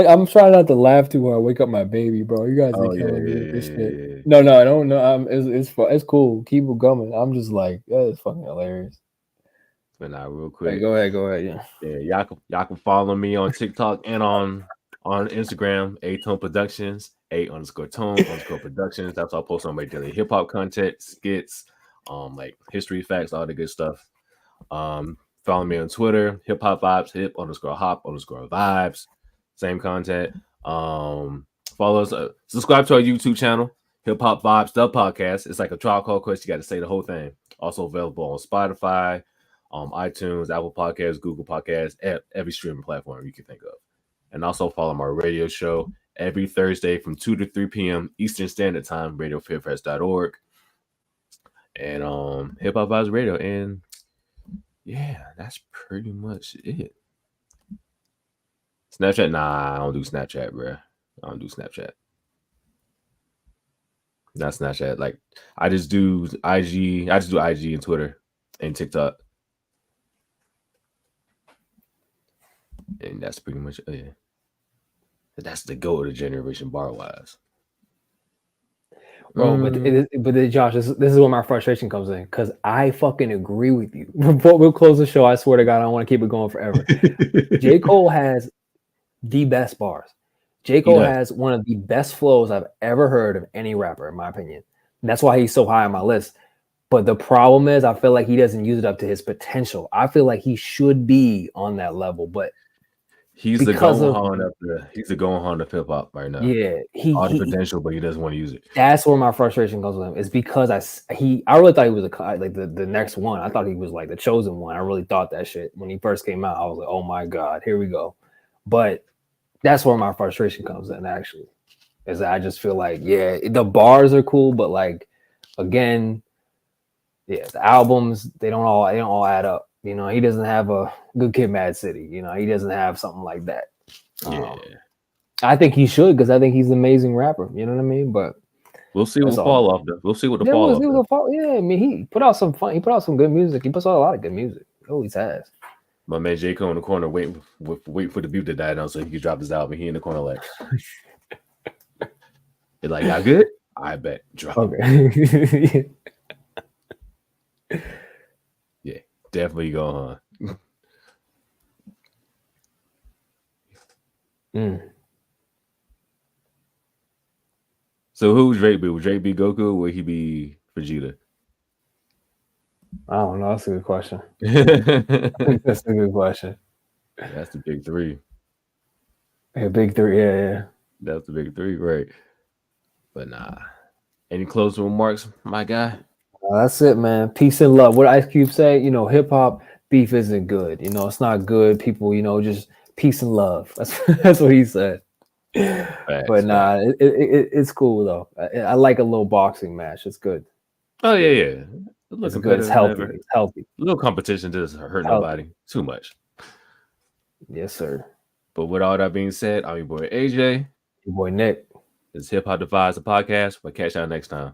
I'm trying not to laugh too hard. Wake up my baby, bro. You guys are killing me with this shit. No, I don't know. It's cool. Keep it coming. I'm just like, that is fucking hilarious. But now, real quick. Hey, go ahead. Yeah, y'all can follow me on TikTok and on Instagram, A-Tone Productions, _Tone_Productions. That's all I post on my daily hip hop content, skits, like history facts, all the good stuff. Follow me on Twitter, Hip Hop Vibes, hip_hop_vibes. Same content. Follow us, subscribe to our YouTube channel, Hip Hop Vibes, the podcast. It's like a Trial Call Quest. You got to say the whole thing. Also available on Spotify, iTunes, Apple Podcasts, Google Podcasts, every streaming platform you can think of. And also follow my radio show every Thursday from 2 to 3 p.m. Eastern Standard Time, radiofairpress.org. And Hip Hop Vibes Radio. And yeah, that's pretty much it. Snapchat? Nah, I don't do Snapchat, bro. I don't do Snapchat. Not Snapchat. Like, I just do IG. I just do IG and Twitter and TikTok. And that's pretty much it. That's the goal of the generation bar wise. Bro, but Josh, this is where my frustration comes in because I fucking agree with you. Before we'll close the show, I swear to God, I want to keep it going forever. J. Cole has the best bars. J. Cole has one of the best flows I've ever heard of any rapper, in my opinion. And that's why he's so high on my list. But the problem is, I feel like he doesn't use it up to his potential. I feel like he should be on that level, but he's the Gohan of hip hop right now. Yeah, all the potential, but he doesn't want to use it. That's where my frustration comes with him. It's because I really thought he was like the next one. I thought he was like the chosen one. I really thought that shit when he first came out. I was like, oh my God, here we go. But that's where my frustration comes in. Actually, is I just feel like the bars are cool, but like again, the albums they don't all add up. You know, he doesn't have a Good Kid, Mad City. You know, he doesn't have something like that. I think he should because I think he's an amazing rapper. You know what I mean? But we'll see what fall off. We'll see what the fall off. Yeah, I mean, he put out some fun. He put out some good music. He puts out a lot of good music. He always has. My man J. Cole in the corner waiting for the beat to die down so he can drop his album. He in the corner like, you're like, y'all good? I bet. Drop. Okay. Yeah, definitely go on. So who would Drake be? Would Drake be Goku or would he be Vegeta? I don't know. That's a good question. That's a good question. That's the big three. Yeah, big three. Yeah. That's the big three, right? But nah. Any closing remarks, my guy? That's it, man. Peace and love. What Ice Cube say? You know, hip hop beef isn't good. You know, it's not good. People, you know, just peace and love. That's what he said. But nah, it's cool though. I like a little boxing match. It's good. Oh yeah. It's good. It's healthy. It's healthy. A little competition doesn't hurt nobody too much. Yes, sir. But with all that being said, I'm your boy AJ. Your boy Nick. This is Hip Hop Divides, the podcast. We'll catch y'all next time.